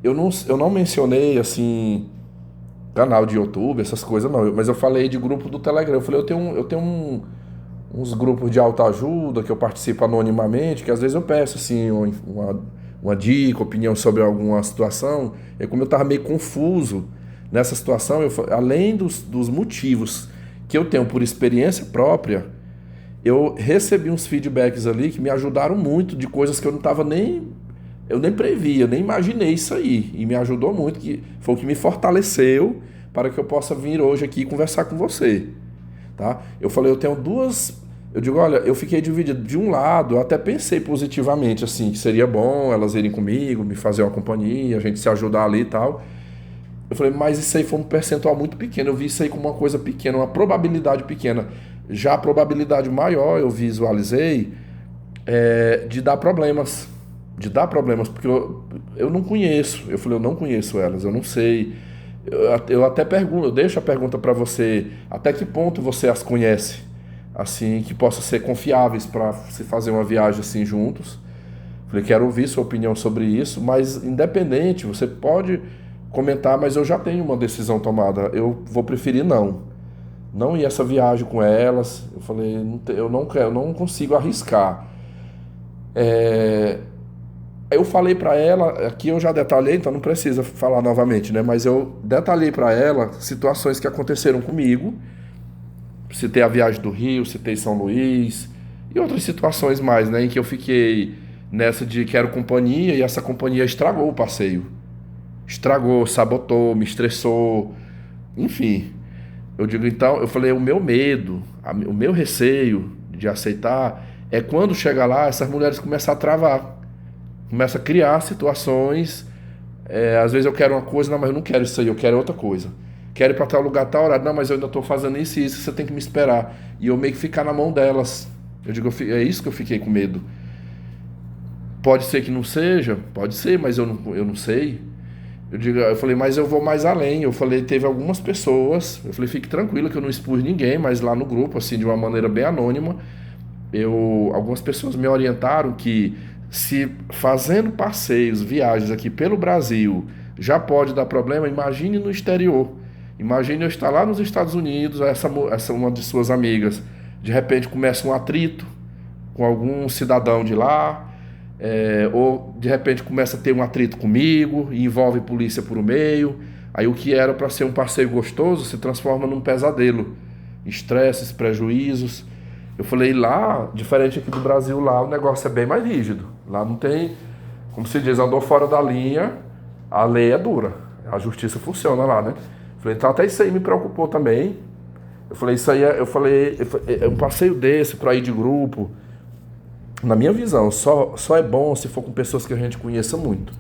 eu não mencionei, assim, canal de YouTube, essas coisas não, mas eu falei de grupo do Telegram. Eu falei, eu tenho uns grupos de autoajuda que eu participo anonimamente, que às vezes eu peço, assim, uma dica, opinião sobre alguma situação. E como eu estava meio confuso nessa situação, além dos motivos que eu tenho por experiência própria, eu recebi uns feedbacks ali que me ajudaram muito, de coisas que eu nem previa, nem imaginei isso aí. E me ajudou muito, que foi o que me fortaleceu para que eu possa vir hoje aqui conversar com você. Tá? Eu falei, eu digo, olha, eu fiquei dividido. De um lado, eu até pensei positivamente, assim, que seria bom elas irem comigo, me fazer uma companhia, a gente se ajudar ali e tal. Eu falei, mas isso aí foi um percentual muito pequeno. Eu vi isso aí como uma coisa pequena, uma probabilidade pequena. Já a probabilidade maior, eu visualizei, de dar problemas. Porque eu não conheço. Eu falei, eu não conheço elas, eu não sei. Eu até pergunto, eu deixo a pergunta para você, até que ponto você as conhece, assim, que possam ser confiáveis para se fazer uma viagem assim juntos. Falei, quero ouvir sua opinião sobre isso, mas independente, você pode comentar, mas eu já tenho uma decisão tomada, eu vou preferir não ir essa viagem com elas. Eu falei, eu não quero, eu não consigo arriscar. Eu falei para ela, aqui eu já detalhei, então não precisa falar novamente, né? Mas eu detalhei para ela situações que aconteceram comigo. Citei a viagem do Rio, citei São Luís e outras situações mais, né? Em que eu fiquei nessa de quero companhia e essa companhia estragou o passeio. Estragou, sabotou, me estressou, enfim. Eu digo, então, eu falei, o meu medo, o meu receio de aceitar é quando chegar lá, essas mulheres começam a travar. Começa a criar situações, às vezes eu quero uma coisa, não, mas eu não quero isso aí, eu quero outra coisa. Quero ir para tal lugar, tal horário, não, mas eu ainda estou fazendo isso e isso, você tem que me esperar. E eu meio que ficar na mão delas. Eu digo, é isso que eu fiquei com medo. pode ser que não seja, pode ser, mas eu não sei. Eu falei, mas eu vou mais além. Eu falei, teve algumas pessoas, eu falei, fique tranquilo que eu não expus ninguém, mas lá no grupo, assim, de uma maneira bem anônima, algumas pessoas me orientaram que se fazendo passeios, viagens aqui pelo Brasil já pode dar problema, imagine no exterior. Imagine eu estar lá nos Estados Unidos, essa uma de suas amigas, de repente começa um atrito com algum cidadão de lá, ou de repente começa a ter um atrito comigo e envolve polícia por meio. Aí o que era para ser um passeio gostoso se transforma num pesadelo, estresses, prejuízos. Eu falei, lá, diferente aqui do Brasil, lá o negócio é bem mais rígido. Lá não tem, como se diz, andou fora da linha, a lei é dura, a justiça funciona lá, né? Eu falei, então até isso aí me preocupou também. Eu falei, isso aí, é um passeio desse para ir de grupo. Na minha visão, só é bom se for com pessoas que a gente conheça muito.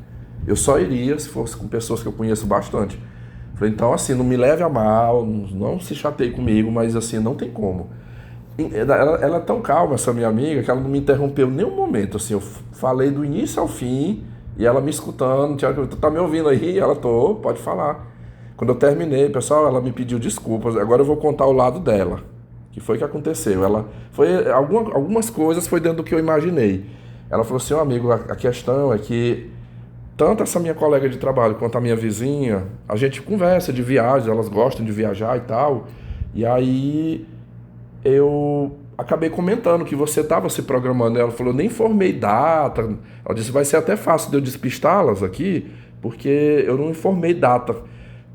Eu só iria se fosse com pessoas que eu conheço bastante. Eu falei, então assim, não me leve a mal, não se chateie comigo, mas assim, não tem como. Ela é tão calma, essa minha amiga, que ela não me interrompeu em nenhum momento. Assim, eu falei do início ao fim e ela me escutando. Tiago, tu tá me ouvindo aí? Ela, pode falar. Quando eu terminei, pessoal, ela me pediu desculpas. Agora eu vou contar o lado dela. O que foi que aconteceu? Algumas coisas foi dentro do que eu imaginei. Ela falou assim, amigo, a questão é que tanto essa minha colega de trabalho quanto a minha vizinha, a gente conversa de viagens, elas gostam de viajar e tal. E aí eu acabei comentando que você estava se programando. Ela falou, nem informei data. Ela disse, vai ser até fácil de eu despistá-las aqui, porque eu não informei data.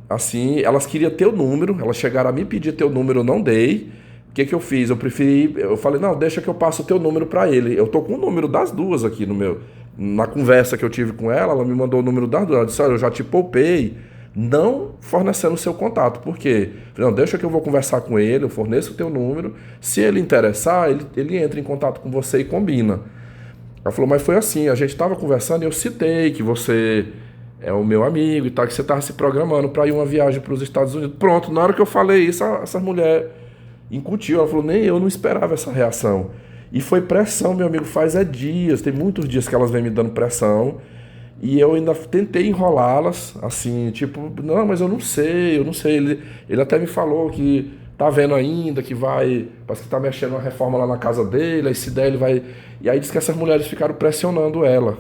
Assim, elas queriam teu número, elas chegaram a me pedir teu número, eu não dei. O que eu fiz? Eu falei, não, deixa que eu passo o teu número para ele. Eu tô com o número das duas aqui na conversa que eu tive com ela me mandou o número das duas. Ela disse, olha, eu já te poupei, não fornecendo o seu contato. Por quê? Eu falei, não, deixa que eu vou conversar com ele, eu forneço o teu número. Se ele interessar, ele entra em contato com você e combina. Ela falou, mas foi assim, a gente estava conversando e eu citei que você é o meu amigo e tal, que você estava se programando para ir uma viagem para os Estados Unidos. Pronto, na hora que eu falei isso, essa mulher incutiu, ela falou, nem eu não esperava essa reação. E foi pressão, meu amigo, faz dias, tem muitos dias que elas vêm me dando pressão, e eu ainda tentei enrolá-las, assim, tipo, não, mas eu não sei. Ele até me falou que tá vendo ainda, que parece que tá mexendo uma reforma lá na casa dele, aí se der ele vai... E aí diz que essas mulheres ficaram pressionando ela.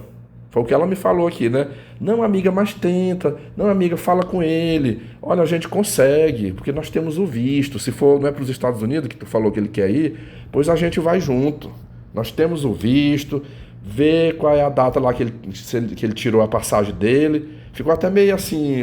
Foi o que ela me falou aqui, né? Não, amiga, mas tenta. Não, amiga, fala com ele. Olha, a gente consegue, porque nós temos o visto. Se for, não é para os Estados Unidos, que tu falou que ele quer ir, pois a gente vai junto. Nós temos o visto, vê qual é a data lá que ele tirou a passagem dele. Ficou até meio assim,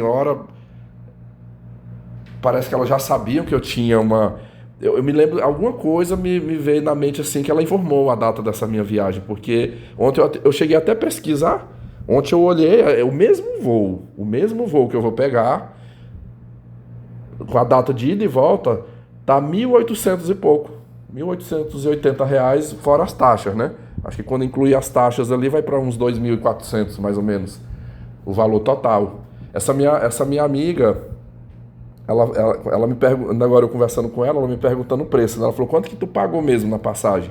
parece que elas já sabiam que eu tinha uma... Eu me lembro, alguma coisa me veio na mente assim, que ela informou a data dessa minha viagem, porque ontem eu cheguei até a pesquisar, ontem eu olhei, é o mesmo voo que eu vou pegar, com a data de ida e volta, tá 1.800 e pouco, R$ 1.880, fora as taxas, né? Acho que quando inclui as taxas ali, vai para uns 2.400, mais ou menos, o valor total. Essa minha amiga... Ela me perguntou, agora eu conversando com ela me perguntando o preço. Ela falou, quanto que tu pagou mesmo na passagem?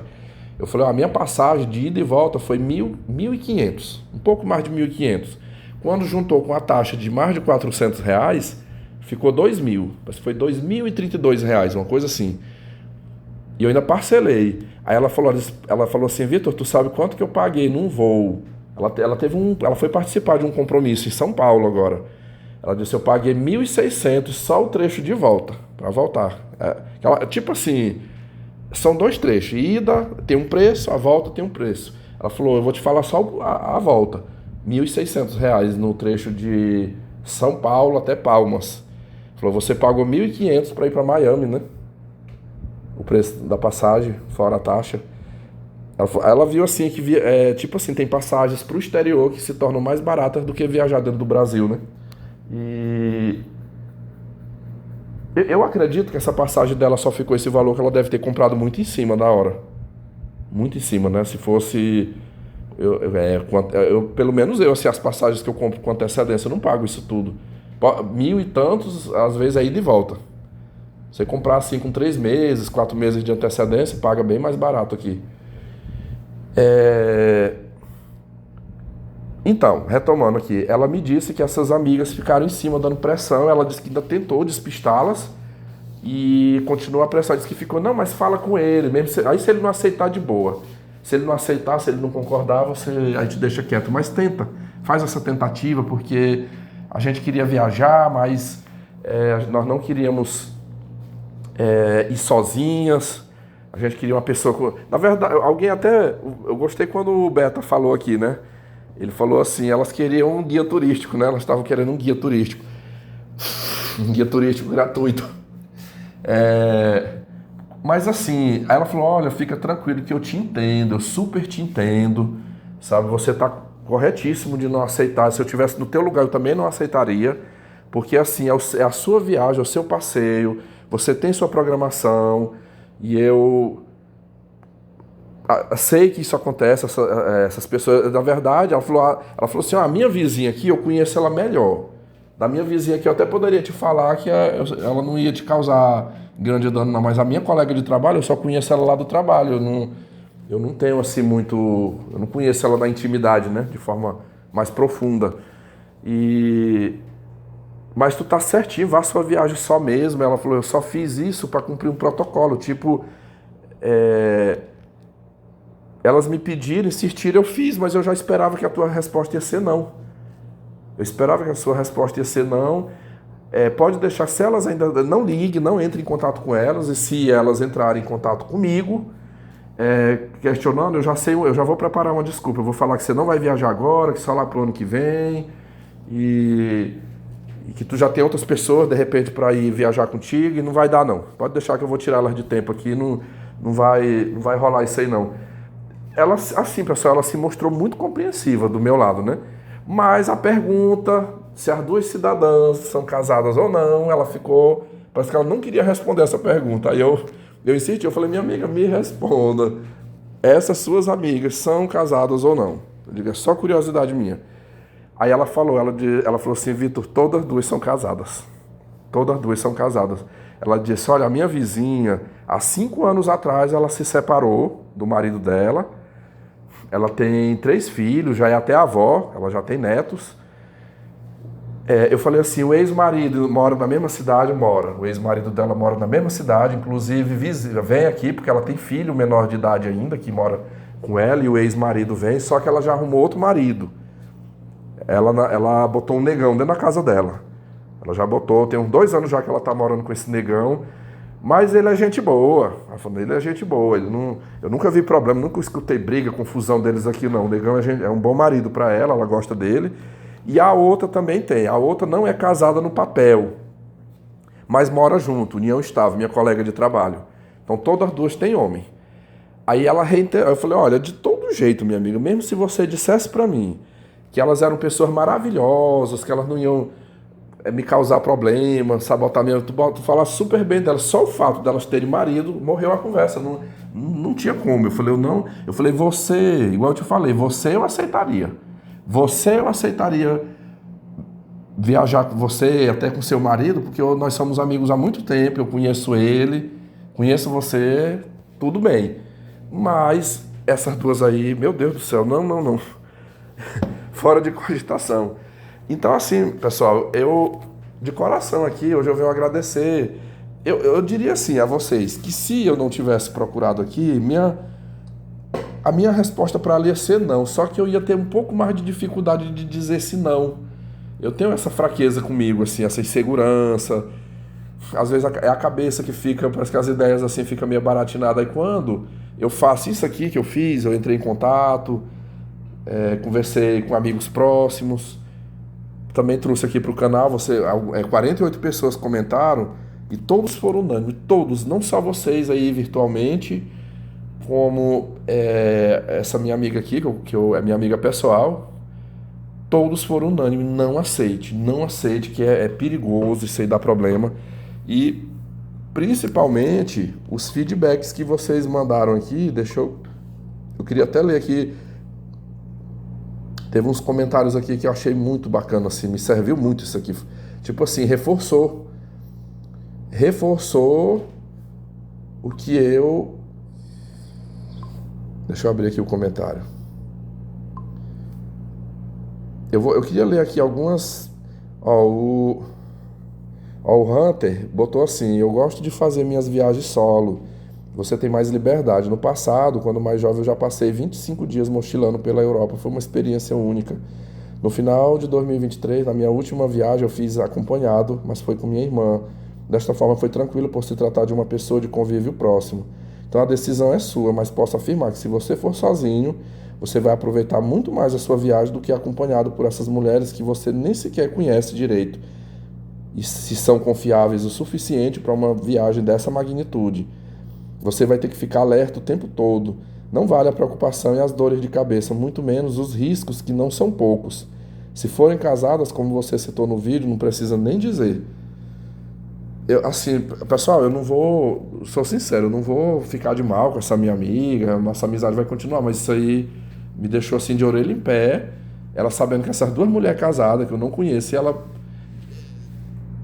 Eu falei, a minha passagem de ida e volta foi 1.500, um pouco mais de 1.500. Quando juntou com a taxa de mais de R$ 400, ficou 2.000. Foi R$ 2.032, uma coisa assim. E eu ainda parcelei. Aí ela falou assim, Vitor, tu sabe quanto que eu paguei num voo? Ela foi participar de um compromisso em São Paulo agora. Ela disse, eu paguei 1.600 só o trecho de volta, para voltar. Tipo assim, são 2 trechos. Ida tem um preço, a volta tem um preço. Ela falou, eu vou te falar só a volta. R$ 1.600 no trecho de São Paulo até Palmas. Falou, você pagou 1.500 para ir para Miami, né? O preço da passagem, fora a taxa. Ela viu assim, que tipo assim, tem passagens para o exterior que se tornam mais baratas do que viajar dentro do Brasil, né? E eu acredito que essa passagem dela só ficou esse valor que ela deve ter comprado muito em cima da hora. Muito em cima, né? Se fosse... pelo menos assim, as passagens que eu compro com antecedência, eu não pago isso tudo. 1.000 e tantos, às vezes é ida e volta. Você comprar assim com 3 meses, 4 meses de antecedência, paga bem mais barato aqui. Então, retomando aqui, ela me disse que essas amigas ficaram em cima dando pressão, ela disse que ainda tentou despistá-las e continua a pressão, disse que ficou, não, mas fala com ele, mesmo aí se ele não aceitar, de boa. Se ele não aceitar, se ele não concordar, a gente deixa quieto, mas tenta, faz essa tentativa, porque a gente queria viajar, mas nós não queríamos ir sozinhas, a gente queria uma pessoa com... Na verdade, alguém até, eu gostei quando o Beta falou aqui, né? Ele falou assim, elas queriam um guia turístico, né? Elas estavam querendo um guia turístico. Um guia turístico gratuito. Mas assim, aí ela falou, olha, fica tranquilo que eu te entendo, eu super te entendo, sabe? Você tá corretíssimo de não aceitar. Se eu estivesse no teu lugar, eu também não aceitaria. Porque assim, é a sua viagem, é o seu passeio, você tem sua programação, e eu... sei que isso acontece, essas pessoas, na verdade, ela falou assim, a minha vizinha aqui, eu conheço ela melhor. Da minha vizinha aqui, eu até poderia te falar que ela não ia te causar grande dano, não, mas a minha colega de trabalho, eu só conheço ela lá do trabalho, eu não tenho assim muito, eu não conheço ela na intimidade, né, de forma mais profunda. Mas tu tá certinho, vá a sua viagem só mesmo. Ela falou, eu só fiz isso para cumprir um protocolo, tipo... Elas me pediram, insistiram, eu fiz, mas eu já esperava que a tua resposta ia ser não. Eu esperava que a sua resposta ia ser não. Pode deixar, se elas ainda não liguem, não entre em contato com elas, e se elas entrarem em contato comigo, questionando, eu já vou preparar uma desculpa. Eu vou falar que você não vai viajar agora, que só lá pro ano que vem, e que tu já tem outras pessoas, de repente, para ir viajar contigo, e não vai dar não. Pode deixar que eu vou tirar elas de tempo aqui, não vai rolar isso aí não. Ela, assim, pessoal, ela se mostrou muito compreensiva do meu lado, né? Mas a pergunta, se as duas cidadãs são casadas ou não, ela ficou... Parece que ela não queria responder essa pergunta. Aí eu insisti, eu falei, minha amiga, me responda. Essas suas amigas são casadas ou não? Eu digo, é só curiosidade minha. Aí ela falou assim, Vitor, todas duas são casadas. Todas duas são casadas. Ela disse, olha, a minha vizinha, há 5 anos atrás, ela se separou do marido dela. Ela tem 3 filhos, já é até avó, ela já tem netos. Eu falei assim, o ex-marido mora na mesma cidade? Mora. O ex-marido dela mora na mesma cidade, inclusive vem aqui, porque ela tem filho menor de idade ainda, que mora com ela, e o ex-marido vem, só que ela já arrumou outro marido. Ela botou um negão dentro da casa dela. Ela já botou, tem uns 2 anos já que ela tá morando com esse negão. Mas ele é gente boa, a família é gente boa, eu nunca vi problema, nunca escutei briga, confusão deles aqui não. O negão é um bom marido para ela gosta dele. E a outra também tem, a outra não é casada no papel, mas mora junto, união estável, minha colega de trabalho. Então todas as duas têm homem. Aí ela reiterou, eu falei, olha, de todo jeito, minha amiga, mesmo se você dissesse para mim que elas eram pessoas maravilhosas, que elas não iam me causar problema, sabotar minha... Tu fala super bem delas, só o fato delas terem marido, morreu a conversa, não tinha como. Eu falei, você, igual eu te falei, você eu aceitaria viajar com você, até com seu marido, porque nós somos amigos há muito tempo, eu conheço ele, conheço você, tudo bem. Mas essas duas aí, meu Deus do céu, não. Fora de cogitação. Então, assim, pessoal, eu, de coração aqui, hoje eu venho agradecer. Eu diria assim a vocês, que se eu não tivesse procurado aqui, a minha resposta para ela ia ser não, só que eu ia ter um pouco mais de dificuldade de dizer esse não. Eu tenho essa fraqueza comigo, assim, essa insegurança. Às vezes é a cabeça que fica, parece que as ideias assim ficam meio baratinadas. Aí quando eu faço isso aqui que eu fiz, eu entrei em contato, conversei com amigos próximos, também trouxe aqui para o canal, 48 pessoas comentaram e todos foram unânimes, todos, não só vocês aí virtualmente, como essa minha amiga aqui, que é minha amiga pessoal, todos foram unânimes, não aceite, que é perigoso, isso aí dá problema. E principalmente os feedbacks que vocês mandaram aqui, eu queria até ler aqui. Teve uns comentários aqui que eu achei muito bacana, assim, me serviu muito isso aqui. Tipo assim, reforçou o que eu... Deixa eu abrir aqui o comentário. Eu queria ler aqui algumas. Ó, o Hunter botou assim: eu gosto de fazer minhas viagens solo. Você tem mais liberdade. No passado, quando mais jovem, eu já passei 25 dias mochilando pela Europa. Foi uma experiência única. No final de 2023, na minha última viagem, eu fiz acompanhado, mas foi com minha irmã. Desta forma, foi tranquilo por se tratar de uma pessoa de convívio próximo. Então a decisão é sua, mas posso afirmar que se você for sozinho, você vai aproveitar muito mais a sua viagem do que acompanhado por essas mulheres que você nem sequer conhece direito e se são confiáveis o suficiente para uma viagem dessa magnitude. Você vai ter que ficar alerta o tempo todo. Não vale a preocupação e as dores de cabeça, muito menos os riscos, que não são poucos. Se forem casadas, como você citou no vídeo, não precisa nem dizer. Assim, pessoal, eu não vou, sou sincero, eu não vou ficar de mal com essa minha amiga, nossa amizade vai continuar, mas isso aí me deixou assim de orelha em pé, ela sabendo que essas duas mulheres casadas, que eu não conheço, e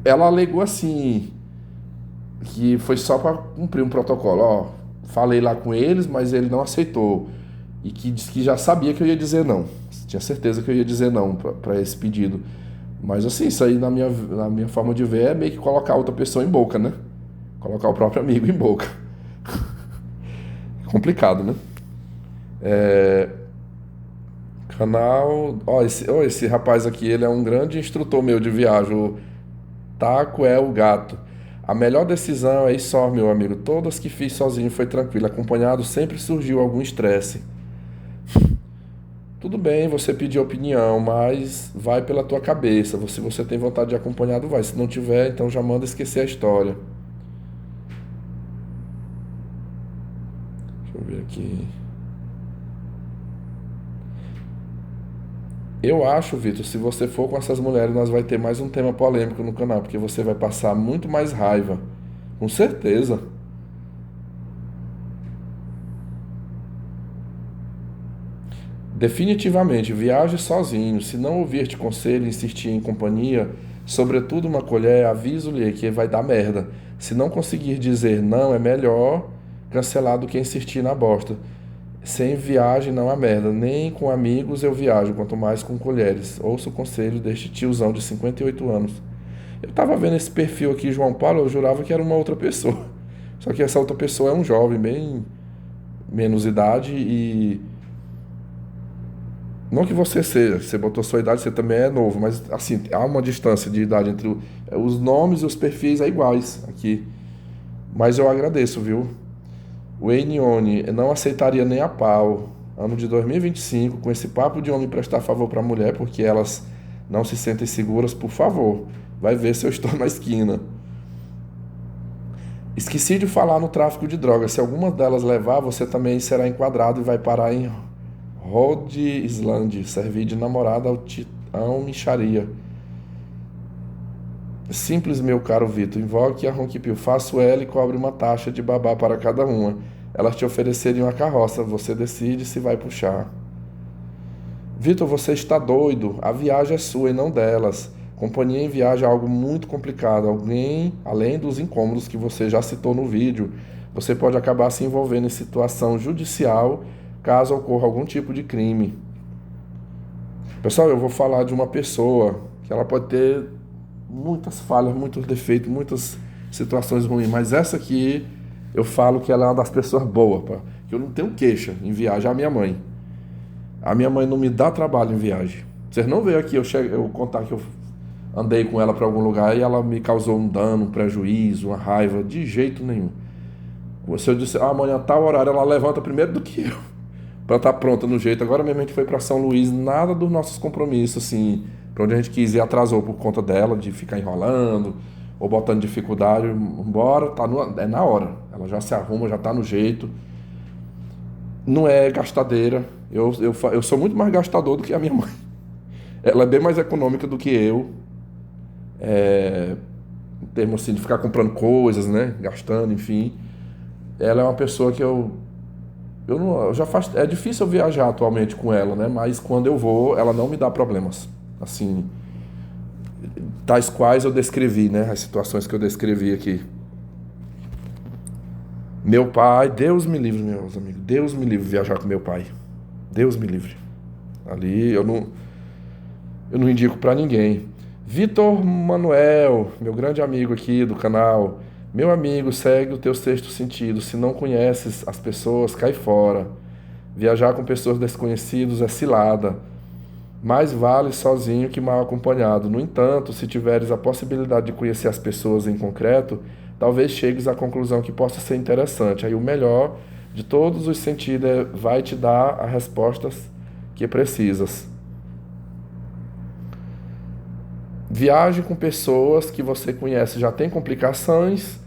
ela alegou assim, que foi só para cumprir um protocolo. Ó, falei lá com eles, mas ele não aceitou. E que disse que já sabia que eu ia dizer não. Tinha certeza que eu ia dizer não para esse pedido. Mas assim, isso aí na minha forma de ver é meio que colocar outra pessoa em boca, né? Colocar o próprio amigo em boca. Complicado, né? Canal. Ó, esse rapaz aqui, ele é um grande instrutor meu de viagem. O Taco é o gato. A melhor decisão é ir só, meu amigo. Todas que fiz sozinho foi tranquilo. Acompanhado sempre surgiu algum estresse. Tudo bem, você pedir opinião, mas vai pela tua cabeça. Se você tem vontade de acompanhado, vai. Se não tiver, então já manda esquecer a história. Deixa eu ver aqui. Eu acho, Vitor, se você for com essas mulheres, nós vai ter mais um tema polêmico no canal, porque você vai passar muito mais raiva. Com certeza. Definitivamente, viaje sozinho. Se não ouvir-te conselho e insistir em companhia, sobretudo uma colher, aviso-lhe que vai dar merda. Se não conseguir dizer não, é melhor cancelar do que insistir na bosta. Sem viagem não há merda. Nem com amigos eu viajo, quanto mais com colheres. Ouça o conselho deste tiozão de 58 anos. Eu tava vendo esse perfil aqui, João Paulo, eu jurava que era uma outra pessoa. Só que essa outra pessoa é um jovem, bem menos idade e não que você seja, você botou sua idade, você também é novo, mas assim, há uma distância de idade entre os nomes e os perfis é iguais aqui. Mas eu agradeço, viu? O Enione, não aceitaria nem a pau. Ano de 2025, com esse papo de homem prestar favor para mulher, porque elas não se sentem seguras, por favor. Vai ver se eu estou na esquina. Esqueci de falar no tráfico de drogas. Se alguma delas levar, você também será enquadrado e vai parar em Rhode Island, servir de namorada ao mixaria. Simples, meu caro Vitor. Invoque a Ronquipil. Faço ela e cobre uma taxa de babá para cada uma. Elas te ofereceriam a carroça. Você decide se vai puxar. Vitor, você está doido. A viagem é sua e não delas. Companhia em viagem é algo muito complicado. Alguém, além dos incômodos que você já citou no vídeo, você pode acabar se envolvendo em situação judicial caso ocorra algum tipo de crime. Pessoal, eu vou falar de uma pessoa que ela pode ter muitas falhas, muitos defeitos, muitas situações ruins, mas essa aqui eu falo que ela é uma das pessoas boas, pá. Que eu não tenho queixa em viagem. A minha mãe. A minha mãe não me dá trabalho em viagem. Vocês não veem aqui eu contar que eu andei com ela para algum lugar e ela me causou um dano, um prejuízo, uma raiva, de jeito nenhum. Se eu disser, amanhã tal horário, ela levanta primeiro do que eu, para estar pronta no jeito. Agora mesmo a gente foi para São Luís, nada dos nossos compromissos, assim, para onde a gente quis ir atrasou por conta dela, de ficar enrolando, ou botando dificuldade, embora, é na hora. Ela já se arruma, já tá no jeito. Não é gastadeira. Eu sou muito mais gastador do que a minha mãe. Ela é bem mais econômica do que eu. Em termos assim, de ficar comprando coisas, né? Gastando, enfim. Ela é uma pessoa que é difícil eu viajar atualmente com ela, né? Mas quando eu vou, ela não me dá problemas. Assim, tais quais eu descrevi, né? As situações que eu descrevi aqui. Meu pai, Deus me livre, meus amigos. Deus me livre viajar com meu pai. Deus me livre. Ali eu não. eu não indico para ninguém. Vitor Manuel, meu grande amigo aqui do canal. Meu amigo, segue o teu sexto sentido. Se não conheces as pessoas, cai fora. Viajar com pessoas desconhecidas é cilada. Mais vale sozinho que mal acompanhado. No entanto, se tiveres a possibilidade de conhecer as pessoas em concreto, talvez chegues à conclusão que possa ser interessante. Aí o melhor de todos os sentidos vai te dar as respostas que precisas. Viaje com pessoas que você conhece já tem complicações.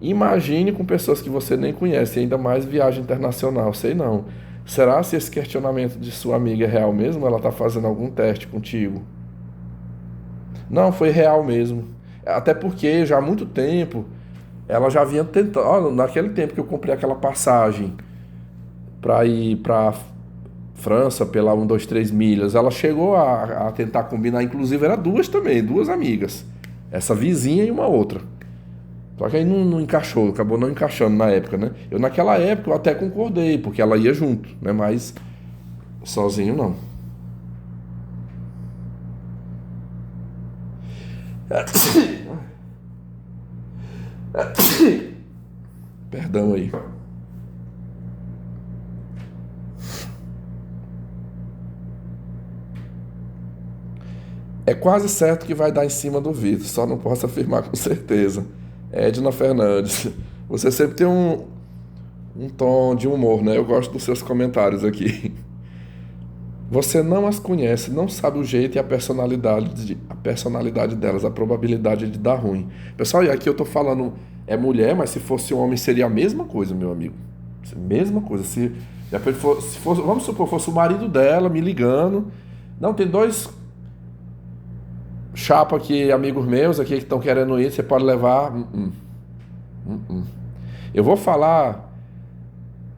Imagine com pessoas que você nem conhece, ainda mais viagem internacional. Sei não. Será se esse questionamento de sua amiga é real mesmo? Ela está fazendo algum teste contigo? Não, foi real mesmo. Até porque já há muito tempo ela já vinha tentando. Olha, naquele tempo que eu comprei aquela passagem para ir para França pela 1, 2, 3 milhas, ela chegou a tentar combinar, inclusive era duas também, duas amigas. Essa vizinha e uma outra. Só que aí não encaixou, acabou não encaixando na época, né? Eu naquela época eu até concordei, porque ela ia junto, né? Mas sozinho não. Perdão aí. É quase certo que vai dar em cima do Vitor, só não posso afirmar com certeza. Edna Fernandes, você sempre tem um tom de humor, né? Eu gosto dos seus comentários aqui. Você não as conhece, não sabe o jeito e a personalidade delas, a probabilidade de dar ruim. Pessoal, e aqui eu tô falando, é mulher, mas se fosse homem seria a mesma coisa, meu amigo. Mesma coisa. Se fosse, vamos supor, fosse o marido dela me ligando. Não, tem dois chapa aqui, amigos meus aqui que estão querendo ir, você pode levar. Eu vou falar.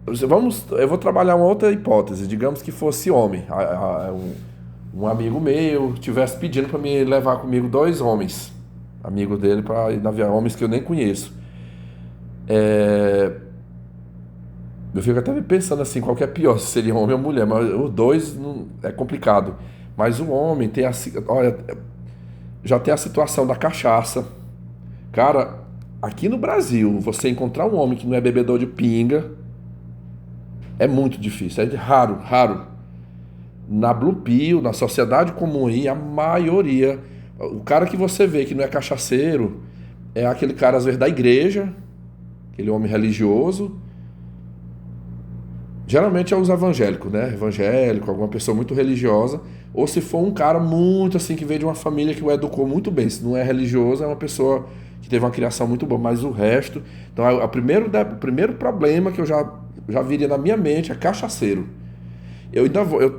Eu vou trabalhar uma outra hipótese. Digamos que fosse homem. Um amigo meu estivesse pedindo para me levar comigo dois homens, amigos dele, para ir na viagem, homens que eu nem conheço. Eu fico até pensando assim, qual que é pior, se seria homem ou mulher, mas os dois é complicado. Mas o homem tem olha, já tem a situação da cachaça. Cara, aqui no Brasil, você encontrar um homem que não é bebedor de pinga é muito difícil, é raro. Na Blue Pill, na sociedade comum aí, a maioria, o cara que você vê que não é cachaceiro, é aquele cara às vezes da igreja, aquele homem religioso. Geralmente é os evangélicos, né? Evangélico, alguma pessoa muito religiosa. Ou se for um cara muito assim, que veio de uma família que o educou muito bem. Se não é religioso, é uma pessoa que teve uma criação muito boa. Mas o resto... Então, o primeiro problema que eu já viria na minha mente é cachaceiro.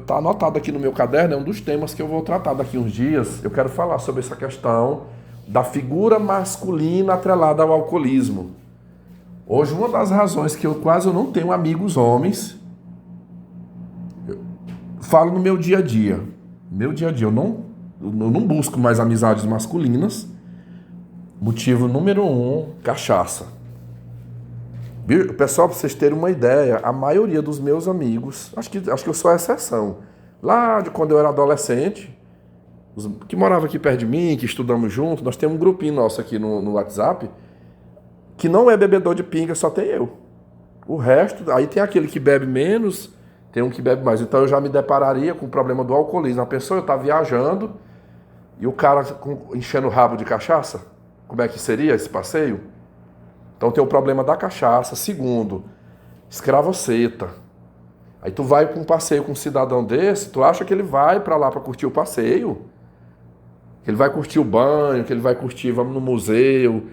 Tá anotado aqui no meu caderno, é um dos temas que eu vou tratar daqui uns dias. Eu quero falar sobre essa questão da figura masculina atrelada ao alcoolismo. Hoje, uma das razões que eu não tenho amigos homens, falo no meu dia a dia. Eu não busco mais amizades masculinas. Motivo número 1, cachaça. Pessoal, para vocês terem uma ideia, a maioria dos meus amigos, acho que eu sou a exceção. Lá de quando eu era adolescente, que morava aqui perto de mim, que estudamos juntos, nós temos um grupinho nosso aqui no WhatsApp, que não é bebedor de pinga, só tem eu. O resto, aí tem aquele que bebe menos, tem um que bebe mais. Então eu já me depararia com o problema do alcoolismo. A pessoa, eu estava viajando e o cara enchendo o rabo de cachaça. Como é que seria esse passeio? Então tem o problema da cachaça. Segundo, escravoceta. Aí tu vai para um passeio com um cidadão desse, tu acha que ele vai para lá para curtir o passeio? Que ele vai curtir o banho, que ele vai curtir, vamos no museu,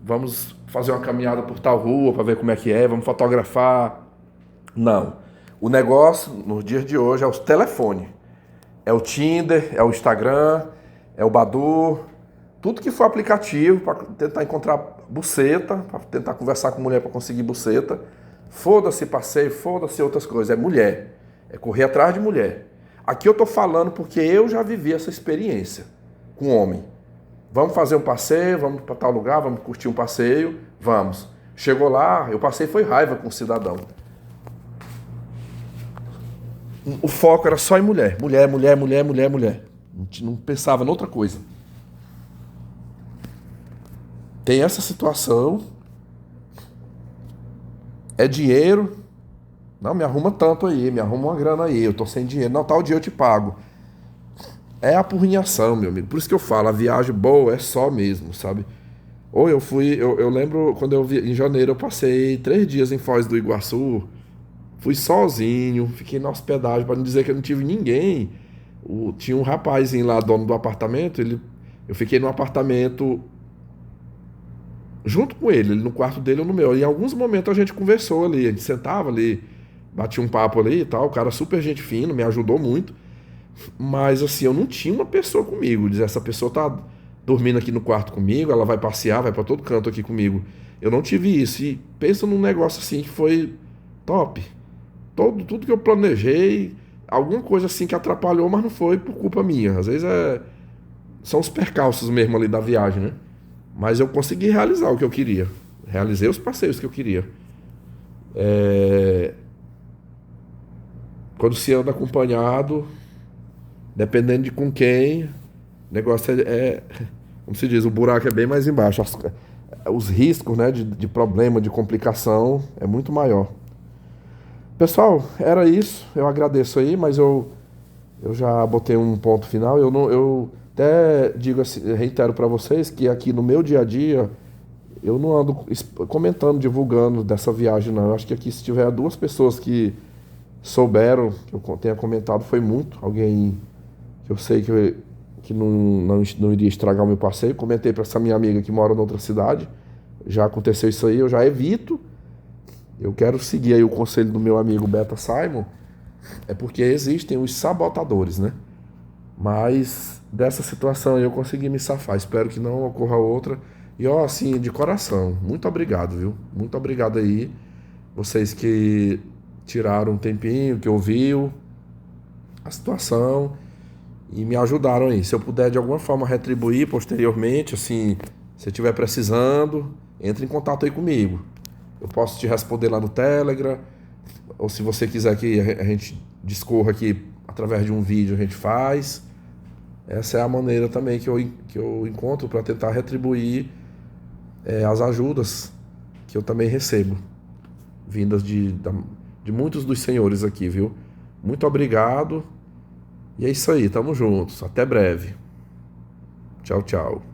vamos fazer uma caminhada por tal rua para ver como é que é, vamos fotografar. Não. O negócio, nos dias de hoje, é os telefones. É o Tinder, é o Instagram, é o Badoo. Tudo que for aplicativo para tentar encontrar buceta, para tentar conversar com mulher para conseguir buceta. Foda-se passeio, foda-se outras coisas. É mulher. É correr atrás de mulher. Aqui eu tô falando porque eu já vivi essa experiência com homem. Vamos fazer um passeio, vamos para tal lugar, vamos curtir um passeio, vamos. Chegou lá, eu passei foi raiva com o cidadão. O foco era só em mulher. Mulher. Não pensava em outra coisa. Tem essa situação, é dinheiro, não, me arruma tanto aí, me arruma uma grana aí, eu tô sem dinheiro, não, tal dia eu te pago. É apurrinhação, meu amigo, por isso que eu falo, a viagem boa é só mesmo, sabe? Ou eu lembro quando eu vi, em janeiro eu passei 3 dias em Foz do Iguaçu, fui sozinho, fiquei na hospedagem, para não dizer que eu não tive ninguém. Tinha um rapazinho lá, dono do apartamento, eu fiquei no apartamento junto com ele no quarto dele ou no meu. E em alguns momentos a gente conversou ali, a gente sentava ali, batia um papo ali e tal. O cara super gente fino, me ajudou muito. Mas assim, eu não tinha uma pessoa comigo. Dizer, essa pessoa tá dormindo aqui no quarto comigo, ela vai passear, vai para todo canto aqui comigo. Eu não tive isso. E pensa num negócio assim que foi top. Tudo que eu planejei, alguma coisa assim que atrapalhou, mas não foi por culpa minha. Às vezes são os percalços mesmo ali da viagem, né? Mas eu consegui realizar o que eu queria. Realizei os passeios que eu queria. Quando se anda acompanhado, dependendo de com quem, o negócio como se diz, o buraco é bem mais embaixo. Os riscos, né, de problema, de complicação, é muito maior. Pessoal, era isso. Eu agradeço aí, mas eu já botei um ponto final. Eu até digo assim, reitero para vocês que aqui no meu dia a dia eu não ando comentando, divulgando dessa viagem, não. Eu acho que aqui, se tiver 2 pessoas que souberam, que eu tenha comentado, foi muito. Alguém que eu sei que não iria estragar o meu passeio. Comentei para essa minha amiga que mora em outra cidade. Já aconteceu isso aí, eu já evito. Eu quero seguir aí o conselho do meu amigo Beta Simon, é porque existem os sabotadores, né? Mas dessa situação aí eu consegui me safar. Espero que não ocorra outra. E ó, assim, de coração, muito obrigado, viu? Muito obrigado aí, vocês que tiraram um tempinho, que ouviu a situação e me ajudaram aí. Se eu puder de alguma forma retribuir posteriormente, assim, se estiver precisando, entre em contato aí comigo. Eu posso te responder lá no Telegram, ou se você quiser que a gente discorra aqui através de um vídeo, a gente faz. Essa é a maneira também que eu encontro para tentar retribuir as ajudas que eu também recebo, vindas de muitos dos senhores aqui, viu? Muito obrigado. E é isso aí, tamo juntos. Até breve. Tchau, tchau.